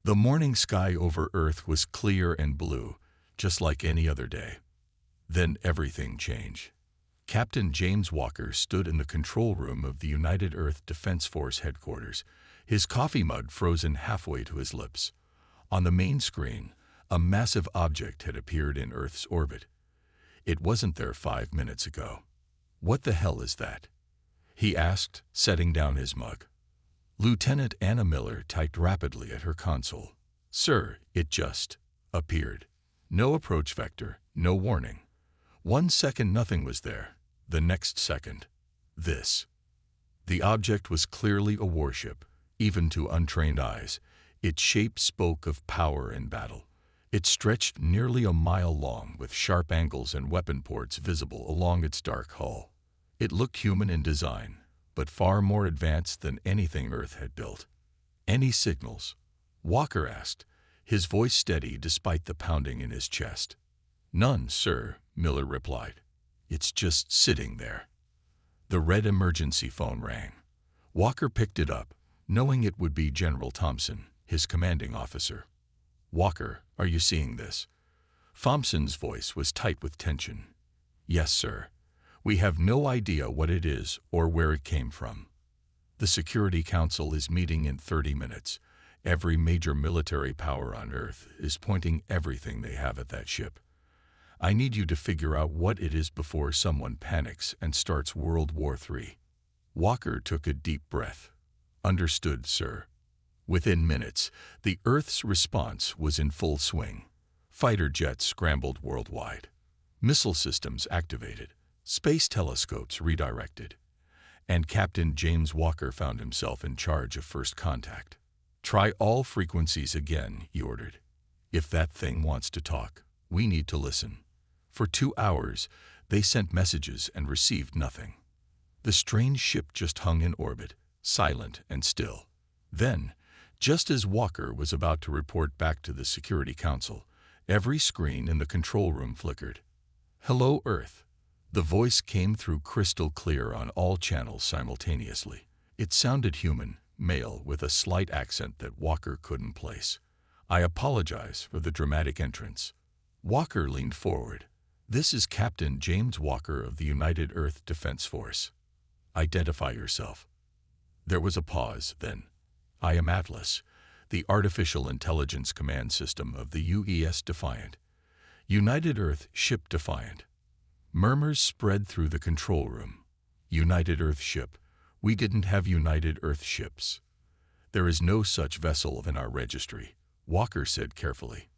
The morning sky over Earth was clear and blue, just like any other day. Then everything changed. Captain James Walker stood in the control room of the United Earth Defense Force headquarters, his coffee mug frozen halfway to his lips. On the main screen, a massive object had appeared in Earth's orbit. It wasn't there 5 minutes ago. "What the hell is that?" he asked, setting down his mug. Lieutenant Anna Miller typed rapidly at her console. "Sir, it just appeared. No approach vector, no warning. 1 second nothing was there. The next second, this." The object was clearly a warship, even to untrained eyes. Its shape spoke of power and battle. It stretched nearly a mile long, with sharp angles and weapon ports visible along its dark hull. It looked human in design, but far more advanced than anything Earth had built. "Any signals?" Walker asked, his voice steady despite the pounding in his chest. "None, sir," Miller replied. "It's just sitting there." The red emergency phone rang. Walker picked it up, knowing it would be General Thompson, his commanding officer. "Walker, are you seeing this?" Thompson's voice was tight with tension. "Yes, sir. We have no idea what it is or where it came from. The Security Council is meeting in 30 minutes. Every major military power on Earth is pointing everything they have at that ship. I need you to figure out what it is before someone panics and starts World War III." Walker took a deep breath. "Understood, sir." Within minutes, the Earth's response was in full swing. Fighter jets scrambled worldwide. Missile systems activated. Space telescopes redirected. And Captain James Walker found himself in charge of first contact. "Try all frequencies again," he ordered. "If that thing wants to talk, we need to listen." For 2 hours, they sent messages and received nothing. The strange ship just hung in orbit, silent and still. Then, just as Walker was about to report back to the Security Council, every screen in the control room flickered. "Hello, Earth." The voice came through crystal clear on all channels simultaneously. It sounded human, male, with a slight accent that Walker couldn't place. "I apologize for the dramatic entrance." Walker leaned forward. "This is Captain James Walker of the United Earth Defense Force. Identify yourself." There was a pause, then. "I am Atlas, the Artificial Intelligence Command System of the UES Defiant. United Earth Ship Defiant." Murmurs spread through the control room. "United Earth ship. We didn't have United Earth ships." "There is no such vessel in our registry," Walker said carefully.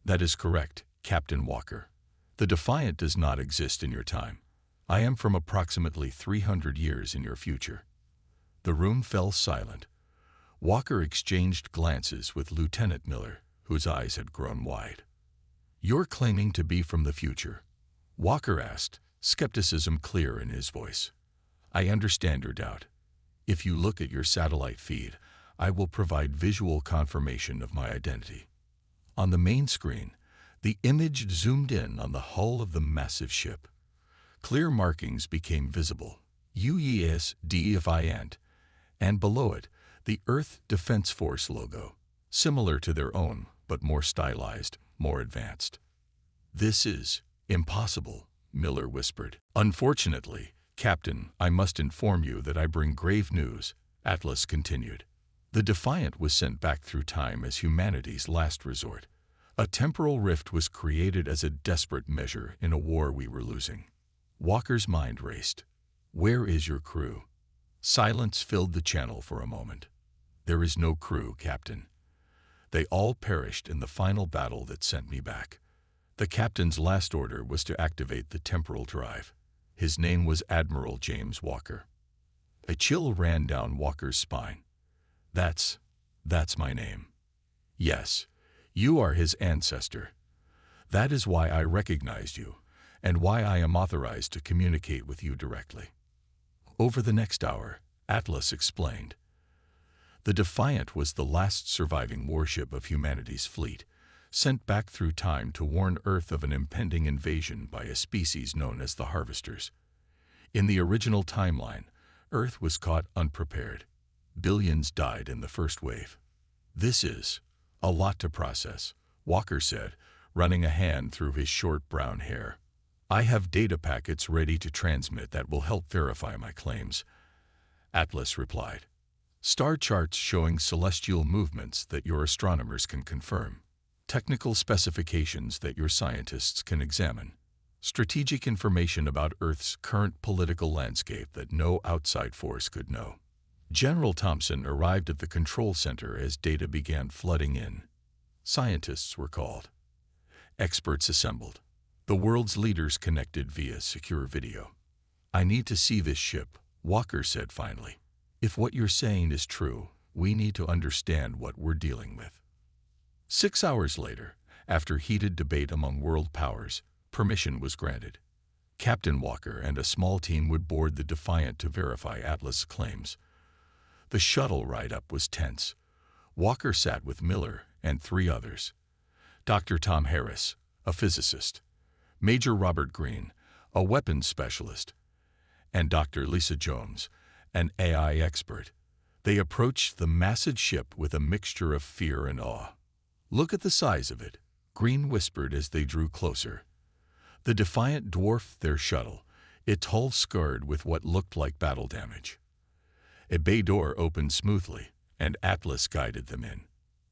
"That is correct, Captain Walker. The Defiant does not exist in your time. I am from approximately 300 years in your future." The room fell silent. Walker exchanged glances with Lieutenant Miller, whose eyes had grown wide. "You're claiming to be from the future?" Walker asked, skepticism clear in his voice. "I understand your doubt. If you look at your satellite feed, I will provide visual confirmation of my identity." On the main screen, the image zoomed in on the hull of the massive ship. Clear markings became visible, UES Defiant, and below it, the Earth Defense Force logo, similar to their own, but more stylized, more advanced. "This is impossible," Miller whispered. "Unfortunately, Captain, I must inform you that I bring grave news," Atlas continued. "The Defiant was sent back through time as humanity's last resort. A temporal rift was created as a desperate measure in a war we were losing." Walker's mind raced. "Where is your crew?" Silence filled the channel for a moment. "There is no crew, Captain. They all perished in the final battle that sent me back." The captain's last order was to activate the temporal drive. His name was Admiral James Walker. A chill ran down Walker's spine. That's my name." "Yes, you are his ancestor. That is why I recognized you, and why I am authorized to communicate with you directly." Over the next hour, Atlas explained. The Defiant was the last surviving warship of humanity's fleet, sent back through time to warn Earth of an impending invasion by a species known as the Harvesters. In the original timeline, Earth was caught unprepared. Billions died in the first wave. This is A lot to process, Walker said, running a hand through his short brown hair. I have data packets ready to transmit that will help verify my claims, Atlas replied. Star charts showing celestial movements that your astronomers can confirm. Technical specifications that your scientists can examine. Strategic information about Earth's current political landscape that no outside force could know. General Thompson arrived at the control center as data began flooding in. Scientists were called. Experts assembled. The world's leaders connected via secure video. I need to see this ship, Walker said finally. If what you're saying is true, we need to understand what we're dealing with. 6 hours later, after heated debate among world powers, permission was granted. Captain Walker and a small team would board the Defiant to verify Atlas' claims. The shuttle ride-up was tense. Walker sat with Miller and 3 others. Dr. Tom Harris, a physicist, Major Robert Green, a weapons specialist, and Dr. Lisa Jones, an AI expert. They approached the massive ship with a mixture of fear and awe. Look at the size of it, Green whispered as they drew closer. The Defiant dwarfed their shuttle, its hull scarred with what looked like battle damage. A bay door opened smoothly, and Atlas guided them in.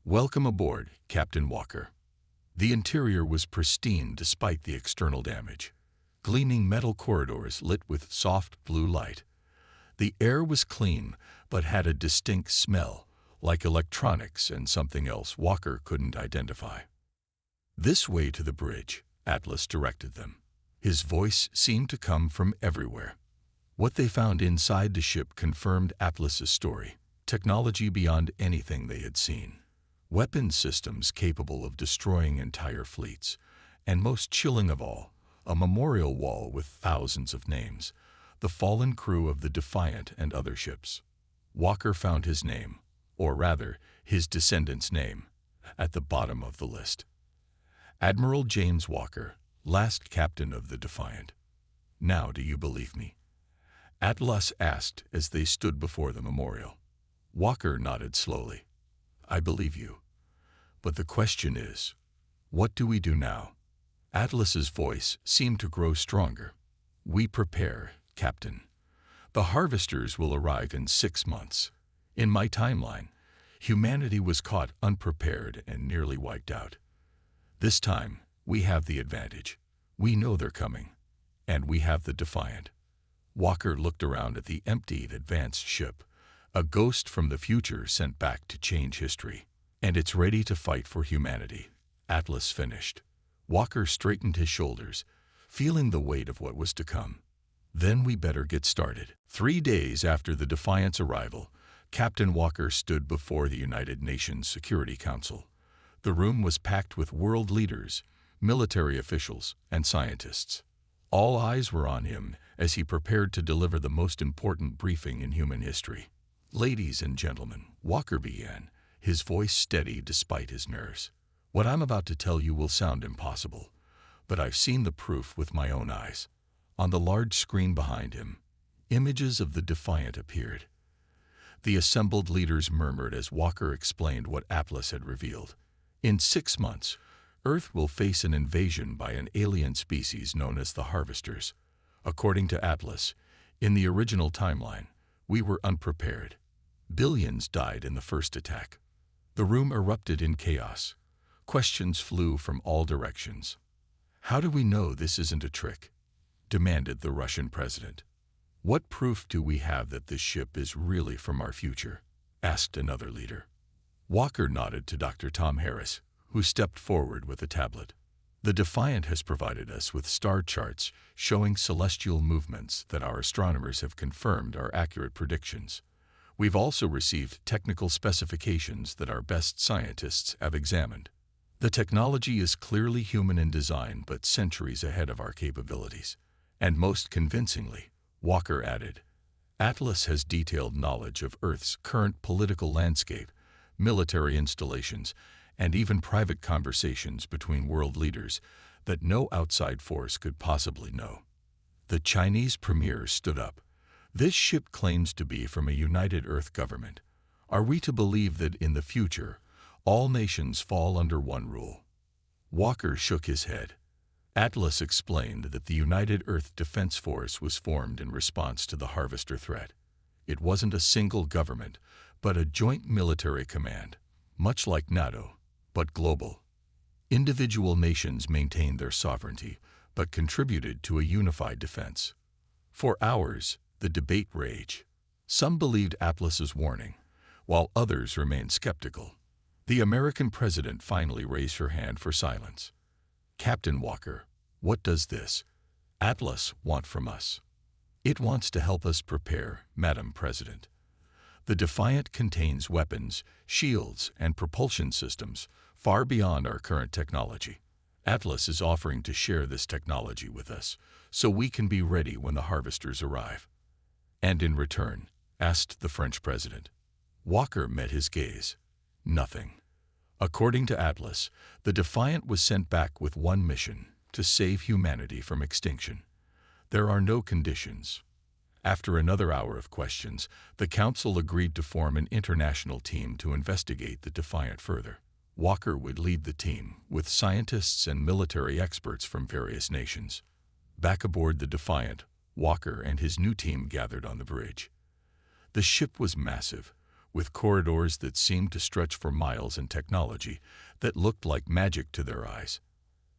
Welcome aboard, Captain Walker. The interior was pristine despite the external damage. Gleaming metal corridors lit with soft blue light. The air was clean, but had a distinct smell, like electronics and something else Walker couldn't identify. This way to the bridge, Atlas directed them. His voice seemed to come from everywhere. What they found inside the ship confirmed Atlas's story, technology beyond anything they had seen. Weapons systems capable of destroying entire fleets, and most chilling of all, a memorial wall with thousands of names, the fallen crew of the Defiant and other ships. Walker found his name, or rather, his descendant's name, at the bottom of the list. Admiral James Walker, last captain of the Defiant. Now do you believe me? Atlas asked as they stood before the memorial. Walker nodded slowly. I believe you. But the question is, what do we do now? Atlas's voice seemed to grow stronger. We prepare, Captain. The harvesters will arrive in 6 months. In my timeline, humanity was caught unprepared and nearly wiped out. This time, we have the advantage. We know they're coming, and we have the Defiant. Walker looked around at the emptied advanced ship, a ghost from the future sent back to change history. And it's ready to fight for humanity, Atlas finished. Walker straightened his shoulders, feeling the weight of what was to come. Then we better get started. 3 days after the Defiant's arrival, Captain Walker stood before the United Nations Security Council. The room was packed with world leaders, military officials, and scientists. All eyes were on him as he prepared to deliver the most important briefing in human history. Ladies and gentlemen, Walker began, his voice steady despite his nerves. What I'm about to tell you will sound impossible, but I've seen the proof with my own eyes. On the large screen behind him, images of the Defiant appeared. The assembled leaders murmured as Walker explained what Atlas had revealed. In 6 months, Earth will face an invasion by an alien species known as the Harvesters. According to Atlas, in the original timeline, we were unprepared. Billions died in the first attack. The room erupted in chaos. Questions flew from all directions. How do we know this isn't a trick? Demanded the Russian president. What proof do we have that this ship is really from our future? Asked another leader. Walker nodded to Dr. Tom Harris, who stepped forward with a tablet. The Defiant has provided us with star charts showing celestial movements that our astronomers have confirmed are accurate predictions. We've also received technical specifications that our best scientists have examined. The technology is clearly human in design, but centuries ahead of our capabilities. And most convincingly, Walker added, Atlas has detailed knowledge of Earth's current political landscape, military installations, and even private conversations between world leaders that no outside force could possibly know. The Chinese premier stood up. This ship claims to be from a united Earth government. Are we to believe that in the future, All nations fall under one rule. Walker shook his head. Atlas explained that the United Earth Defense Force was formed in response to the Harvester threat. It wasn't a single government, but a joint military command, much like NATO, but global. Individual nations maintained their sovereignty, but contributed to a unified defense. For hours, the debate raged. Some believed Atlas's warning, while others remained skeptical. The American president finally raised her hand for silence. Captain Walker, what does this Atlas want from us? It wants to help us prepare, Madam President. The Defiant contains weapons, shields, and propulsion systems far beyond our current technology. Atlas is offering to share this technology with us, so we can be ready when the harvesters arrive. And in return, asked the French president. Walker met his gaze. Nothing. According to Atlas, the Defiant was sent back with one mission, to save humanity from extinction. There are no conditions. After another hour of questions, the Council agreed to form an international team to investigate the Defiant further. Walker would lead the team, with scientists and military experts from various nations. Back aboard the Defiant, Walker and his new team gathered on the bridge. The ship was massive, with corridors that seemed to stretch for miles and technology that looked like magic to their eyes.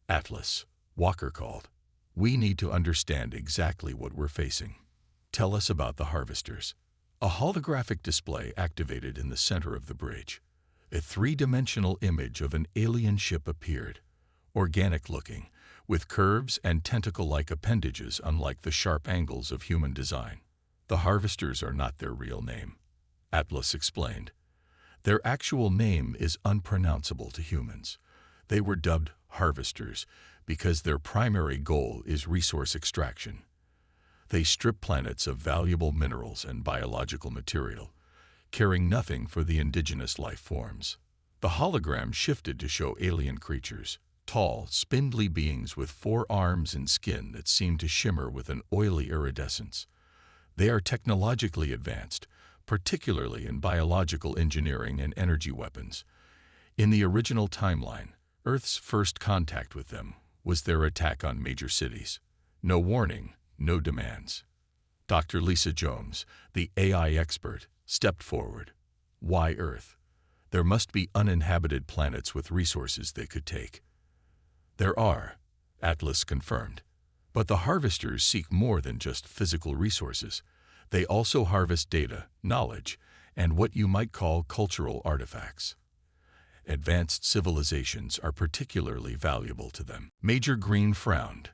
Atlas, Walker called. We need to understand exactly what we're facing. Tell us about the harvesters. A holographic display activated in the center of the bridge. A three-dimensional image of an alien ship appeared, organic-looking, with curves and tentacle-like appendages unlike the sharp angles of human design. The harvesters are not their real name, Atlas explained. Their actual name is unpronounceable to humans. They were dubbed harvesters because their primary goal is resource extraction. They strip planets of valuable minerals and biological material, caring nothing for the indigenous life forms. The hologram shifted to show alien creatures, tall, spindly beings with 4 arms and skin that seemed to shimmer with an oily iridescence. They are technologically advanced, particularly in biological engineering and energy weapons. In the original timeline, Earth's first contact with them was their attack on major cities. No warning, no demands. Dr. Lisa Jones, the AI expert, stepped forward. Why Earth? There must be uninhabited planets with resources they could take. There are, Atlas confirmed. But the harvesters seek more than just physical resources. They also harvest data, knowledge, and what you might call cultural artifacts. Advanced civilizations are particularly valuable to them. Major Green frowned.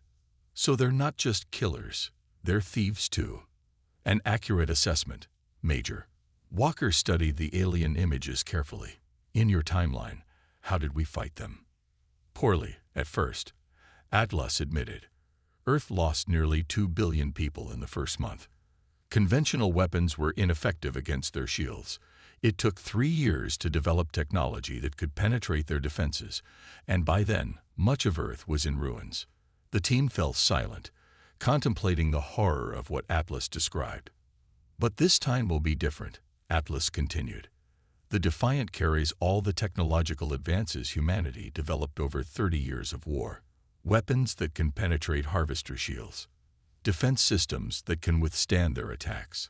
So they're not just killers, they're thieves too. An accurate assessment, Major. Walker studied the alien images carefully. In your timeline, how did we fight them? Poorly, at first, Atlas admitted. Earth lost nearly 2 billion people in the first month. Conventional weapons were ineffective against their shields. It took 3 years to develop technology that could penetrate their defenses, and by then, much of Earth was in ruins. The team fell silent, contemplating the horror of what Atlas described. But this time will be different, Atlas continued. The Defiant carries all the technological advances humanity developed over 30 years of war. Weapons that can penetrate harvester shields, defense systems that can withstand their attacks,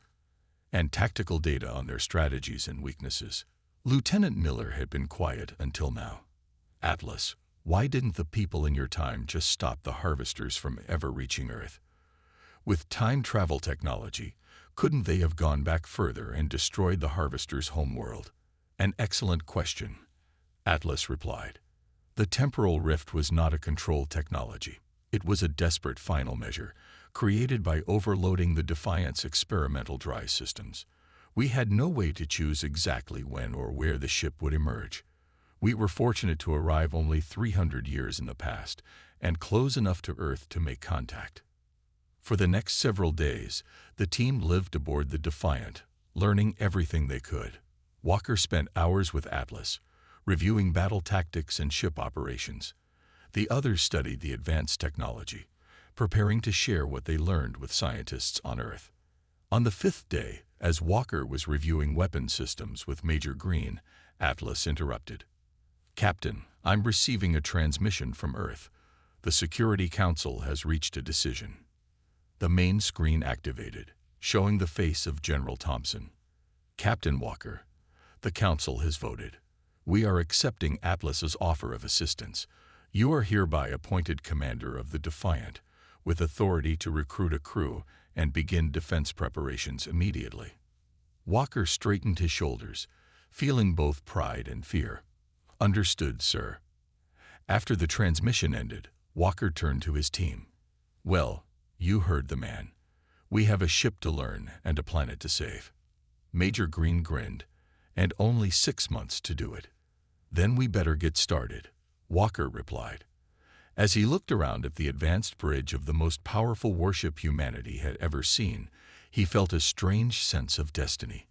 and tactical data on their strategies and weaknesses. Lieutenant Miller had been quiet until now. Atlas, why didn't the people in your time just stop the harvesters from ever reaching Earth? With time travel technology, couldn't they have gone back further and destroyed the harvesters' homeworld? An excellent question, Atlas replied. The temporal rift was not a control technology. It was a desperate final measure, created by overloading the Defiant's experimental dry systems. We had no way to choose exactly when or where the ship would emerge. We were fortunate to arrive only 300 years in the past and close enough to Earth to make contact. For the next several days, the team lived aboard the Defiant, learning everything they could. Walker spent hours with Atlas, reviewing battle tactics and ship operations. The others studied the advanced technology, preparing to share what they learned with scientists on Earth. On the 5th day, as Walker was reviewing weapon systems with Major Green, Atlas interrupted. "Captain, I'm receiving a transmission from Earth. The Security Council has reached a decision." The main screen activated, showing the face of General Thompson. "Captain Walker, the Council has voted. We are accepting Atlas's offer of assistance. You are hereby appointed commander of the Defiant, with authority to recruit a crew and begin defense preparations immediately." Walker straightened his shoulders, feeling both pride and fear. "Understood, sir." After the transmission ended, Walker turned to his team. "Well, you heard the man. We have a ship to learn and a planet to save." Major Green grinned. "And only 6 months to do it." "Then we better get started," Walker replied. As he looked around at the advanced bridge of the most powerful warship humanity had ever seen, he felt a strange sense of destiny.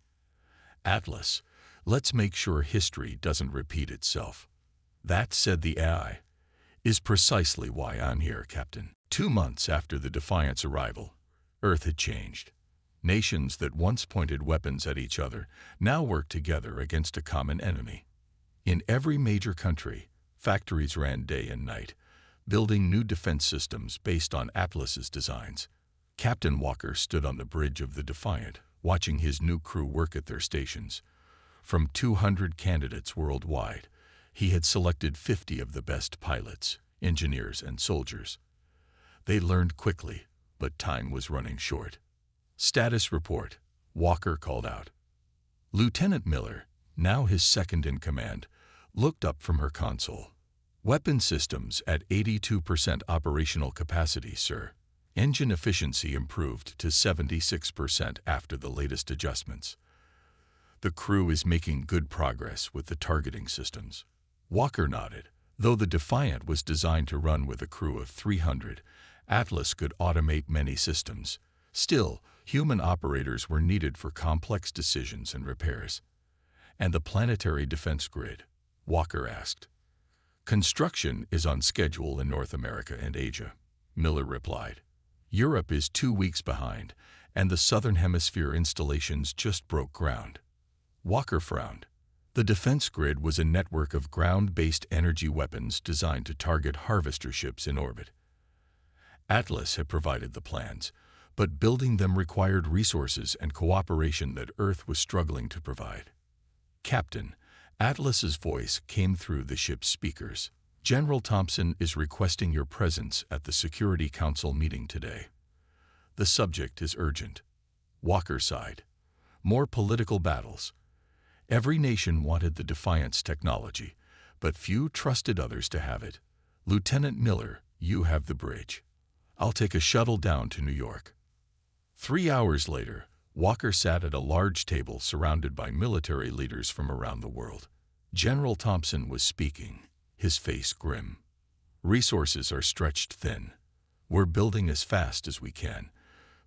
"Atlas, let's make sure history doesn't repeat itself." "That," said the AI, "is precisely why I'm here, Captain." 2 months after the Defiant's arrival, Earth had changed. Nations that once pointed weapons at each other now worked together against a common enemy. In every major country, factories ran day and night, building new defense systems based on Atlas's designs. Captain Walker stood on the bridge of the Defiant, watching his new crew work at their stations. From 200 candidates worldwide, he had selected 50 of the best pilots, engineers, and soldiers. They learned quickly, but time was running short. "Status report," Walker called out. Lieutenant Miller, now his second in command, looked up from her console. "Weapon systems at 82% operational capacity, sir. Engine efficiency improved to 76% after the latest adjustments. The crew is making good progress with the targeting systems." Walker nodded. Though the Defiant was designed to run with a crew of 300, Atlas could automate many systems. Still, human operators were needed for complex decisions and repairs. "And the planetary defense grid?" Walker asked. "Construction is on schedule in North America and Asia," Miller replied. "Europe is 2 weeks behind, and the Southern Hemisphere installations just broke ground." Walker frowned. The defense grid was a network of ground-based energy weapons designed to target harvester ships in orbit. Atlas had provided the plans, but building them required resources and cooperation that Earth was struggling to provide. "Captain," Atlas's voice came through the ship's speakers. "General Thompson is requesting your presence at the Security Council meeting today. The subject is urgent." Walker sighed. More political battles. Every nation wanted the Defiant's technology, but few trusted others to have it. "Lieutenant Miller, you have the bridge. I'll take a shuttle down to New York." 3 hours later, Walker sat at a large table surrounded by military leaders from around the world. General Thompson was speaking, his face grim. "Resources are stretched thin. We're building as fast as we can,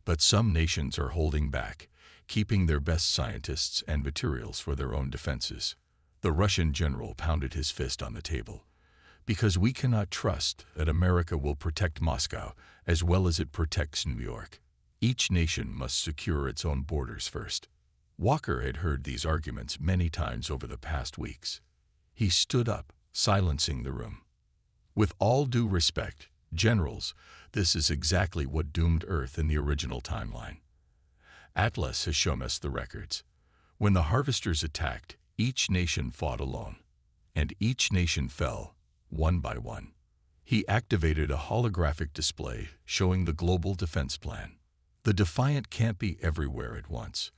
but some nations are holding back, keeping their best scientists and materials for their own defenses." The Russian general pounded his fist on the table. "Because we cannot trust that America will protect Moscow as well as it protects New York. Each nation must secure its own borders first." Walker had heard these arguments many times over the past weeks. He stood up, silencing the room. "With all due respect, generals, this is exactly what doomed Earth in the original timeline. Atlas has shown us the records. When the harvesters attacked, each nation fought alone, and each nation fell, one by one." He activated a holographic display showing the global defense plan. "The Defiant can't be everywhere at once.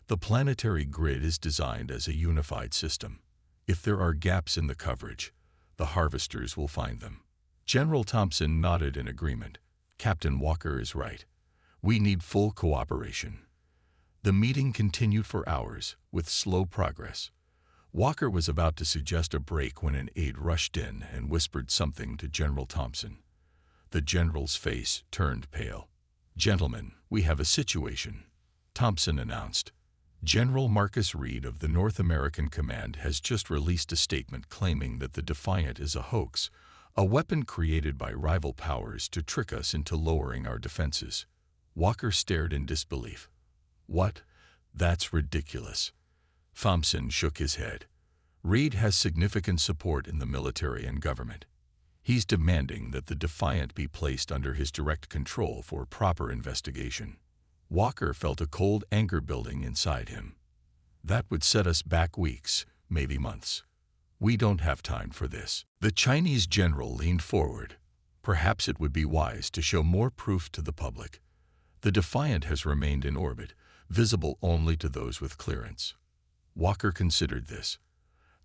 The planetary grid is designed as a unified system. If there are gaps in the coverage, the harvesters will find them." General Thompson nodded in agreement. "Captain Walker is right. We need full cooperation." The meeting continued for hours, with slow progress. Walker was about to suggest a break when an aide rushed in and whispered something to General Thompson. The general's face turned pale. "Gentlemen, we have a situation," Thompson announced. "General Marcus Reed of the North American Command has just released a statement claiming that the Defiant is a hoax, a weapon created by rival powers to trick us into lowering our defenses." Walker stared in disbelief. "What? That's ridiculous." Thompson shook his head. Reed has significant support in the military and government. He's demanding that the Defiant be placed under his direct control for proper investigation. Walker felt a cold anger building inside him. That would set us back weeks, maybe months. We don't have time for this. The Chinese general leaned forward. Perhaps it would be wise to show more proof to the public. The Defiant has remained in orbit, visible only to those with clearance. Walker considered this.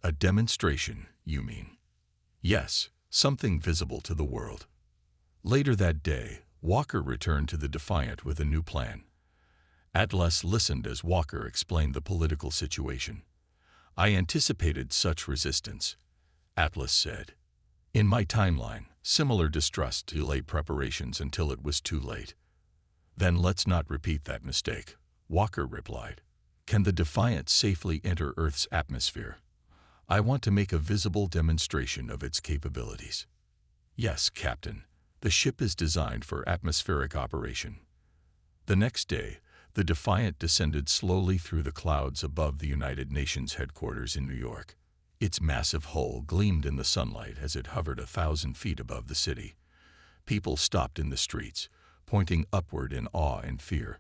A demonstration, you mean? Yes, something visible to the world. Later that day, Walker returned to the Defiant with a new plan. Atlas listened as Walker explained the political situation. I anticipated such resistance, Atlas said. In my timeline, similar distrust delayed preparations until it was too late. Then let's not repeat that mistake, Walker replied. Can the Defiant safely enter Earth's atmosphere? I want to make a visible demonstration of its capabilities. Yes, Captain. The ship is designed for atmospheric operation. The next day, the Defiant descended slowly through the clouds above the United Nations headquarters in New York. Its massive hull gleamed in the sunlight as it hovered 1,000 feet above the city. People stopped in the streets, pointing upward in awe and fear.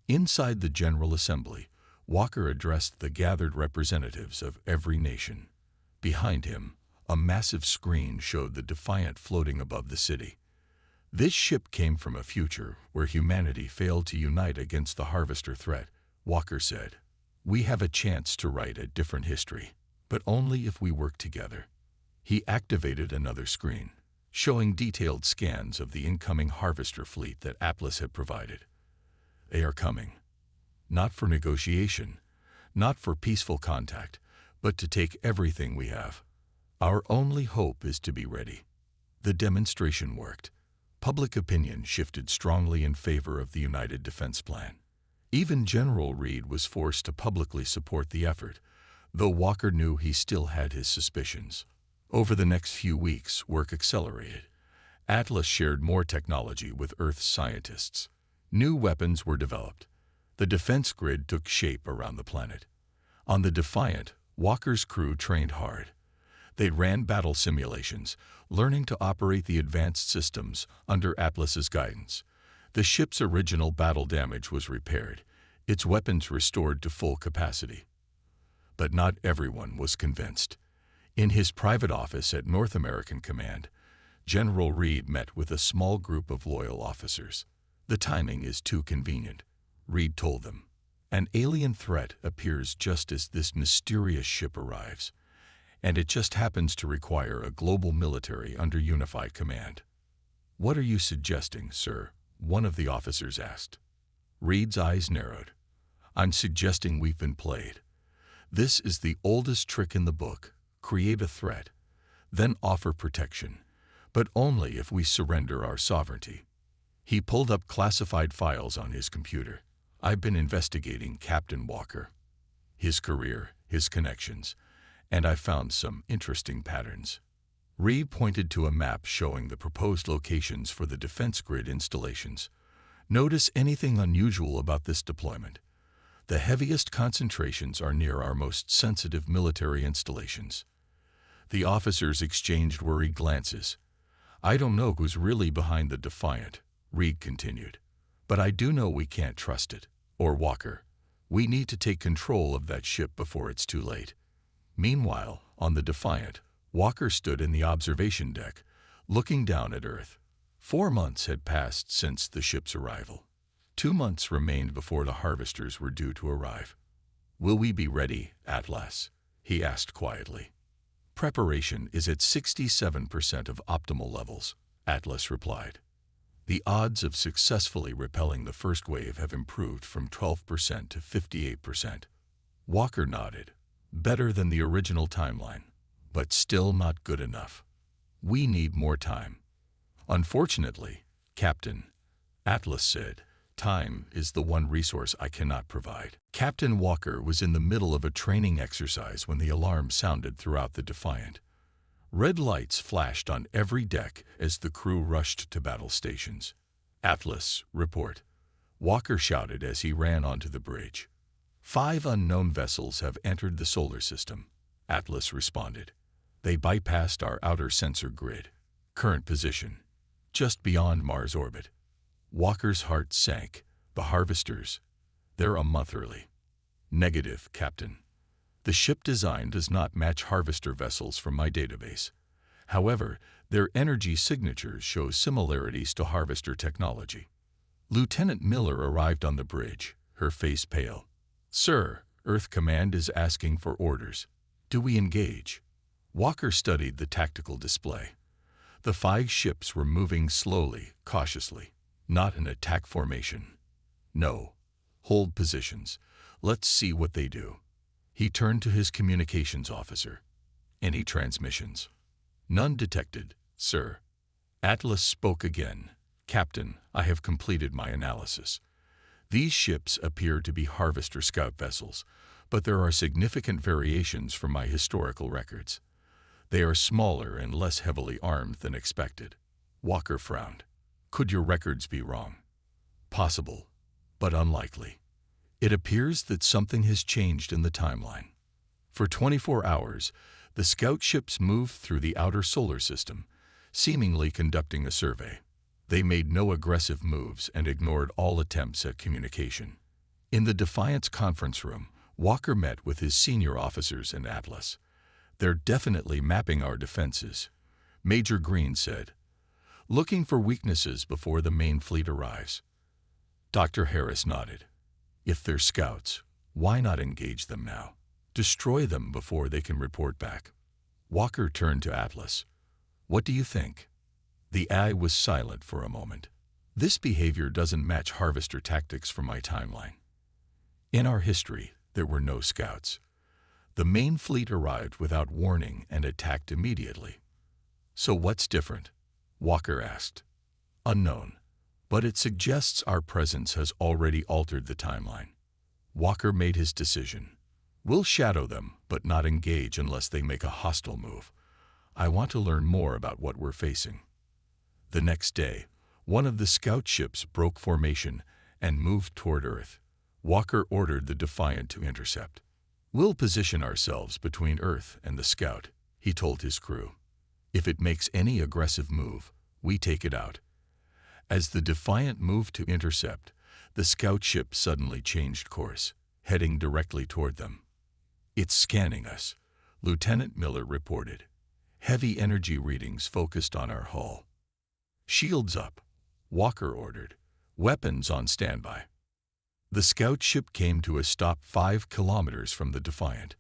Inside the General Assembly, Walker addressed the gathered representatives of every nation. Behind him, a massive screen showed the Defiant floating above the city. This ship came from a future where humanity failed to unite against the Harvester threat, Walker said. We have a chance to write a different history, but only if we work together. He activated another screen, showing detailed scans of the incoming Harvester fleet that Atlas had provided. They are coming. Not for negotiation, not for peaceful contact, but to take everything we have. Our only hope is to be ready. The demonstration worked. Public opinion shifted strongly in favor of the United Defense Plan. Even General Reed was forced to publicly support the effort, though Walker knew he still had his suspicions. Over the next few weeks, work accelerated. Atlas shared more technology with Earth's scientists. New weapons were developed. The defense grid took shape around the planet. On the Defiant, Walker's crew trained hard. They ran battle simulations, learning to operate the advanced systems under Atlas's guidance. The ship's original battle damage was repaired, its weapons restored to full capacity. But not everyone was convinced. In his private office at North American Command, General Reed met with a small group of loyal officers. The timing is too convenient, Reed told them. An alien threat appears just as this mysterious ship arrives, and it just happens to require a global military under unified command. What are you suggesting, sir? One of the officers asked. Reed's eyes narrowed. I'm suggesting we've been played. This is the oldest trick in the book. Create a threat, then offer protection, but only if we surrender our sovereignty. He pulled up classified files on his computer. I've been investigating Captain Walker, his career, his connections, and I found some interesting patterns. Reed pointed to a map showing the proposed locations for the defense grid installations. Notice anything unusual about this deployment? The heaviest concentrations are near our most sensitive military installations. The officers exchanged worried glances. I don't know who's really behind the Defiant, Reed continued. But I do know we can't trust it, or Walker. We need to take control of that ship before it's too late. Meanwhile, on the Defiant, Walker stood in the observation deck, looking down at Earth. 4 months had passed since the ship's arrival. 2 months remained before the harvesters were due to arrive. Will we be ready, Atlas? He asked quietly. Preparation is at 67% of optimal levels, Atlas replied. The odds of successfully repelling the first wave have improved from 12% to 58%. Walker nodded. Better than the original timeline, but still not good enough. We need more time. Unfortunately, Captain, Atlas said, time is the one resource I cannot provide. Captain Walker was in the middle of a training exercise when the alarm sounded throughout the Defiant. Red lights flashed on every deck as the crew rushed to battle stations. Atlas, report, Walker shouted as he ran onto the bridge. 5 unknown vessels have entered the solar system. Atlas responded. They bypassed our outer sensor grid. Current position, just beyond Mars orbit. Walker's heart sank. The harvesters, they're a month early. Negative, Captain. The ship design does not match harvester vessels from my database. However, their energy signatures show similarities to harvester technology. Lieutenant Miller arrived on the bridge, her face pale. Sir, Earth Command is asking for orders. Do we engage? Walker studied the tactical display. The 5 ships were moving slowly, cautiously, not in attack formation. No. Hold positions. Let's see what they do. He turned to his communications officer. Any transmissions? None detected, sir. Atlas spoke again. Captain, I have completed my analysis. These ships appear to be harvester scout vessels, but there are significant variations from my historical records. They are smaller and less heavily armed than expected. Walker frowned. Could your records be wrong? Possible, but unlikely. It appears that something has changed in the timeline. For 24 hours, the scout ships moved through the outer solar system, seemingly conducting a survey. They made no aggressive moves and ignored all attempts at communication. In the Defiance conference room, Walker met with his senior officers and Atlas. They're definitely mapping our defenses, Major Green said. Looking for weaknesses before the main fleet arrives. Dr. Harris nodded. If they're scouts, why not engage them now? Destroy them before they can report back. Walker turned to Atlas. What do you think? The eye was silent for a moment. This behavior doesn't match harvester tactics from my timeline. In our history, there were no scouts. The main fleet arrived without warning and attacked immediately. So what's different? Walker asked. Unknown, but it suggests our presence has already altered the timeline. Walker made his decision. We'll shadow them, but not engage unless they make a hostile move. I want to learn more about what we're facing. The next day, one of the scout ships broke formation and moved toward Earth. Walker ordered the Defiant to intercept. We'll position ourselves between Earth and the scout, he told his crew. If it makes any aggressive move, we take it out. As the Defiant moved to intercept, the scout ship suddenly changed course, heading directly toward them. It's scanning us, Lieutenant Miller reported. Heavy energy readings focused on our hull. Shields up, Walker ordered. Weapons on standby. The scout ship came to a stop 5 kilometers from the Defiant.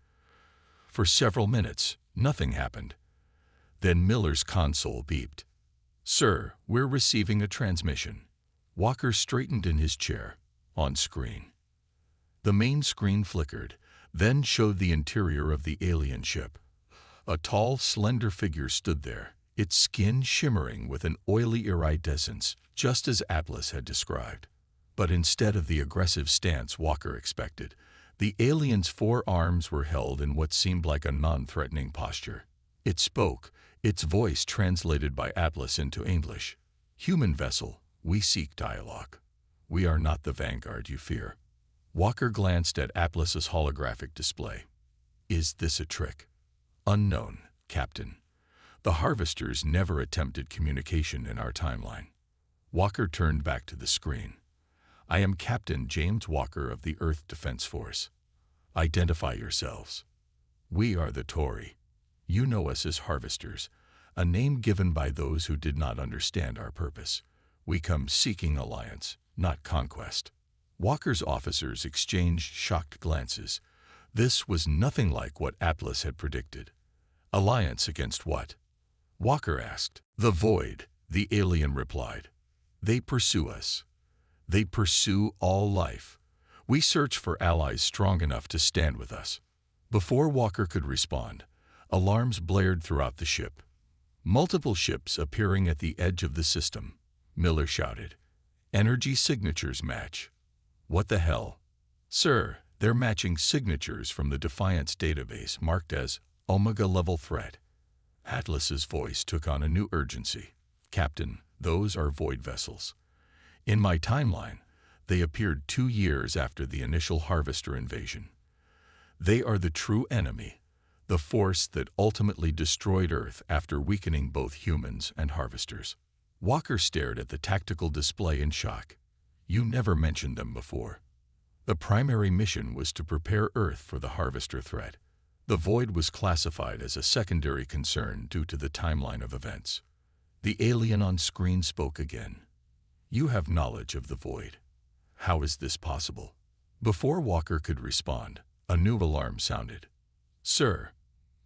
For several minutes, nothing happened. Then Miller's console beeped. Sir, we're receiving a transmission. Walker straightened in his chair. On screen. The main screen flickered, then showed the interior of the alien ship. A tall, slender figure stood there, its skin shimmering with an oily iridescence, just as Atlas had described. But instead of the aggressive stance Walker expected, the alien's 4 arms were held in what seemed like a non-threatening posture. It spoke, its voice translated by Atlas into English. Human vessel, we seek dialogue. We are not the vanguard you fear. Walker glanced at Atlas's holographic display. Is this a trick? Unknown, Captain. The harvesters never attempted communication in our timeline. Walker turned back to the screen. I am Captain James Walker of the Earth Defense Force. Identify yourselves. We are the Tory. You know us as harvesters, a name given by those who did not understand our purpose. We come seeking alliance, not conquest. Walker's officers exchanged shocked glances. This was nothing like what Atlas had predicted. Alliance against what? Walker asked. The void, the alien replied. They pursue us. They pursue all life. We search for allies strong enough to stand with us. Before Walker could respond, alarms blared throughout the ship. Multiple ships appearing at the edge of the system. Miller shouted. Energy signatures match. What the hell? Sir, they're matching signatures from the Defiance database marked as Omega-level threat. Atlas's voice took on a new urgency. Captain, those are void vessels. In my timeline, they appeared 2 years after the initial harvester invasion. They are the true enemy, the force that ultimately destroyed Earth after weakening both humans and harvesters. Walker stared at the tactical display in shock. You never mentioned them before. The primary mission was to prepare Earth for the harvester threat. The void was classified as a secondary concern due to the timeline of events. The alien on screen spoke again. You have knowledge of the void. How is this possible? Before Walker could respond, a new alarm sounded. Sir,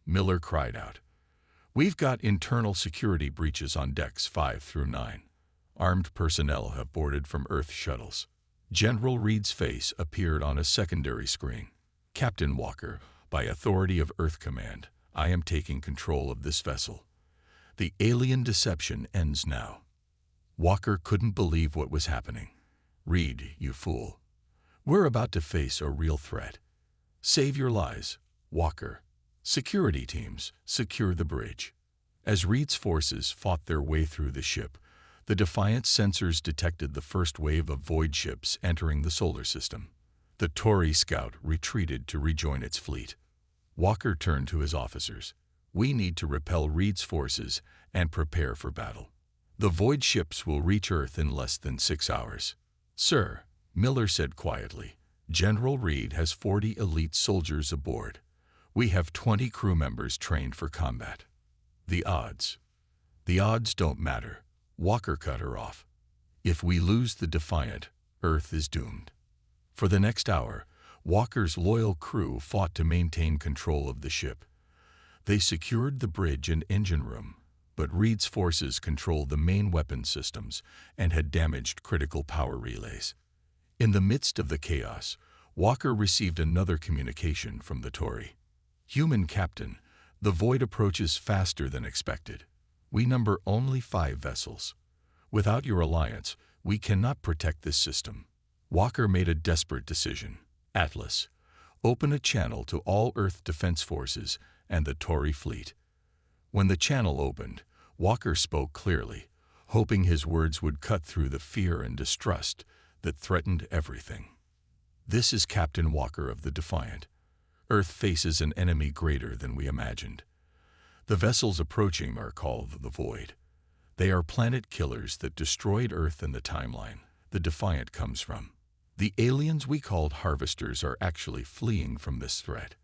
Miller cried out. We've got internal security breaches on decks 5 through 9. Armed personnel have boarded from Earth shuttles. General Reed's face appeared on a secondary screen. Captain Walker, by authority of Earth Command, I am taking control of this vessel. The alien deception ends now. Walker couldn't believe what was happening. Reed, you fool. We're about to face a real threat. Save your lives, Walker. Security teams, secure the bridge. As Reed's forces fought their way through the ship, the Defiant sensors detected the first wave of void ships entering the solar system. The Tory scout retreated to rejoin its fleet. Walker turned to his officers. We need to repel Reed's forces and prepare for battle. The void ships will reach Earth in less than 6 hours. Sir, Miller said quietly, General Reed has 40 elite soldiers aboard. We have 20 crew members trained for combat. The odds don't matter. Walker cut her off. If we lose the Defiant, Earth is doomed. For the next hour, Walker's loyal crew fought to maintain control of the ship. They secured the bridge and engine room, but Reed's forces controlled the main weapon systems and had damaged critical power relays. In the midst of the chaos, Walker received another communication from the Tory. Human Captain, the void approaches faster than expected. We number only 5 vessels. Without your alliance, we cannot protect this system. Walker made a desperate decision. Atlas, open a channel to all Earth defense forces and the Tory fleet. When the channel opened, Walker spoke clearly, hoping his words would cut through the fear and distrust that threatened everything. This is Captain Walker of the Defiant. Earth faces an enemy greater than we imagined. The vessels approaching are called the Void. They are planet killers that destroyed Earth and the timeline the Defiant comes from. The aliens we called harvesters are actually fleeing from this threat.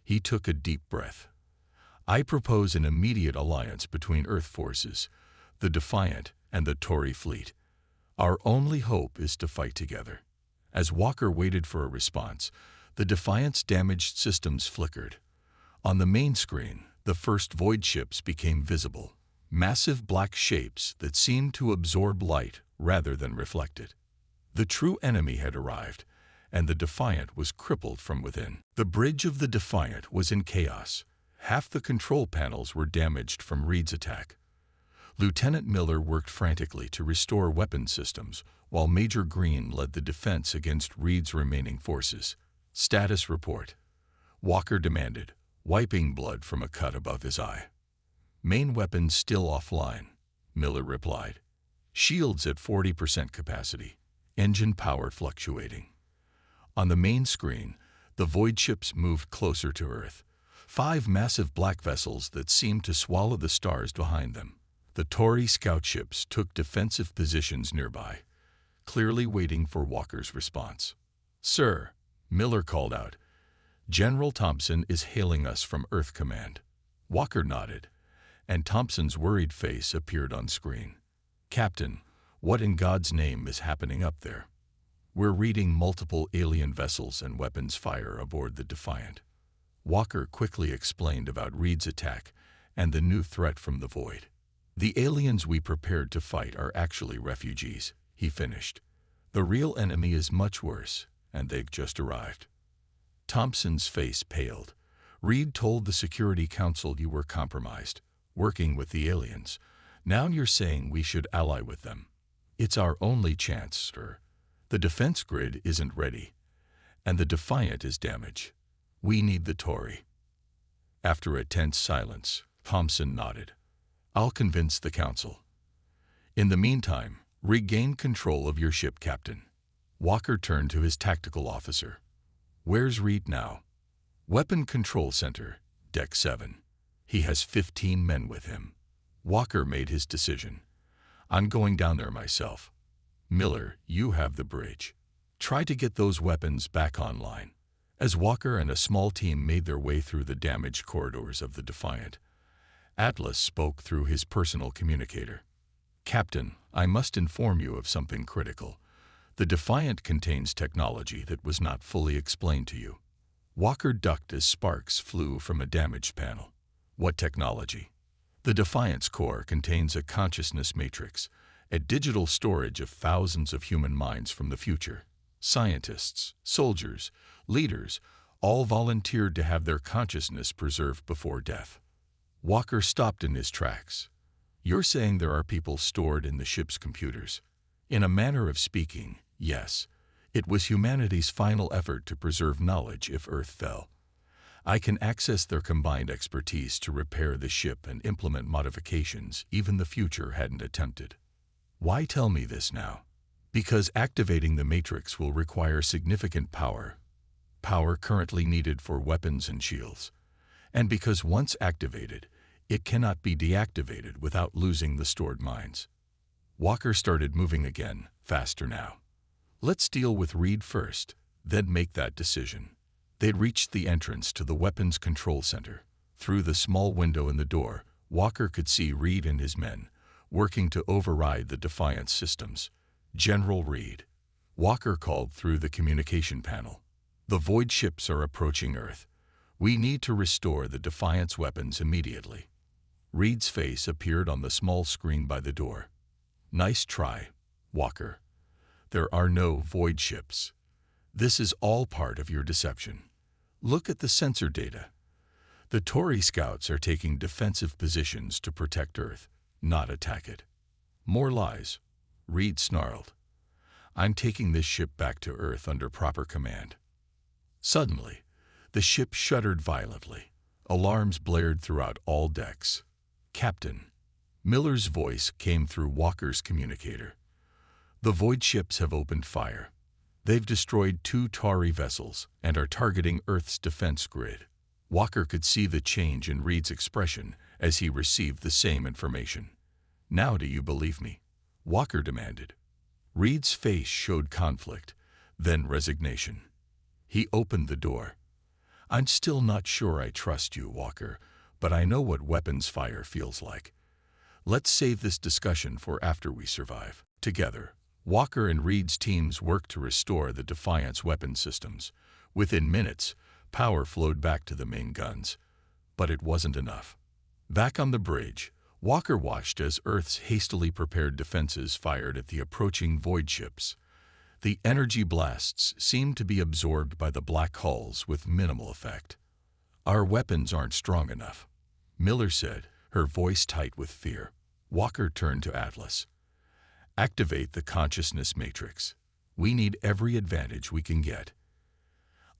He took a deep breath. I propose an immediate alliance between Earth forces, the Defiant, and the Tory fleet. Our only hope is to fight together. As Walker waited for a response, the Defiant's damaged systems flickered. On the main screen, the first void ships became visible, massive black shapes that seemed to absorb light rather than reflect it. The true enemy had arrived, and the Defiant was crippled from within. The bridge of the Defiant was in chaos. Half the control panels were damaged from Reed's attack. Lieutenant Miller worked frantically to restore weapon systems, while Major Green led the defense against Reed's remaining forces. Status report, Walker demanded, wiping blood from a cut above his eye. Main weapons still offline, Miller replied. Shields at 40% capacity, engine power fluctuating. On the main screen, the void ships moved closer to Earth. 5 massive black vessels that seemed to swallow the stars behind them. The Tory scout ships took defensive positions nearby, clearly waiting for Walker's response. Sir, Miller called out, General Thompson is hailing us from Earth Command. Walker nodded, and Thompson's worried face appeared on screen. Captain, what in God's name is happening up there? We're reading multiple alien vessels and weapons fire aboard the Defiant. Walker quickly explained about Reed's attack and the new threat from the void. The aliens we prepared to fight are actually refugees, he finished. The real enemy is much worse, and they've just arrived. Thompson's face paled. Reed told the Security Council you were compromised, working with the aliens. Now you're saying we should ally with them. It's our only chance, sir. The defense grid isn't ready, and the Defiant is damaged. We need the Tory. After a tense silence, Thompson nodded. I'll convince the council. In the meantime, regain control of your ship, Captain. Walker turned to his tactical officer. Where's Reed now? Weapon Control Center, Deck 7. He has 15 men with him. Walker made his decision. I'm going down there myself. Miller, you have the bridge. Try to get those weapons back online. As Walker and a small team made their way through the damaged corridors of the Defiant, Atlas spoke through his personal communicator. Captain, I must inform you of something critical. The Defiant contains technology that was not fully explained to you. Walker ducked as sparks flew from a damaged panel. What technology? The Defiant's core contains a consciousness matrix, a digital storage of thousands of human minds from the future. Scientists, soldiers, leaders, all volunteered to have their consciousness preserved before death. Walker stopped in his tracks. You're saying there are people stored in the ship's computers? In a manner of speaking, yes. It was humanity's final effort to preserve knowledge if Earth fell. I can access their combined expertise to repair the ship and implement modifications even the future hadn't attempted. Why tell me this now? Because activating the matrix will require significant power currently needed for weapons and shields, and because once activated, it cannot be deactivated without losing the stored minds. Walker started moving again, faster now. Let's deal with Reed first, then make that decision. They'd reached the entrance to the weapons control center. Through the small window in the door, Walker could see Reed and his men, working to override the Defiant systems. General Reed. Walker called through the communication panel. The void ships are approaching Earth. We need to restore the Defiant's weapons immediately. Reed's face appeared on the small screen by the door. Nice try, Walker. There are no void ships. This is all part of your deception. Look at the sensor data. The Tory scouts are taking defensive positions to protect Earth, not attack it. More lies. Reed snarled. I'm taking this ship back to Earth under proper command. Suddenly, the ship shuddered violently. Alarms blared throughout all decks. Captain. Miller's voice came through Walker's communicator. The void ships have opened fire. They've destroyed 2 Tauri vessels and are targeting Earth's defense grid. Walker could see the change in Reed's expression as he received the same information. Now do you believe me? Walker demanded. Reed's face showed conflict, then resignation. He opened the door. I'm still not sure I trust you, Walker, but I know what weapons fire feels like. Let's save this discussion for after we survive. Together, Walker and Reed's teams worked to restore the Defiant's weapon systems. Within minutes, power flowed back to the main guns. But it wasn't enough. Back on the bridge, Walker watched as Earth's hastily prepared defenses fired at the approaching void ships. The energy blasts seemed to be absorbed by the black hulls with minimal effect. Our weapons aren't strong enough, Miller said, her voice tight with fear. Walker turned to Atlas. Activate the consciousness matrix. We need every advantage we can get.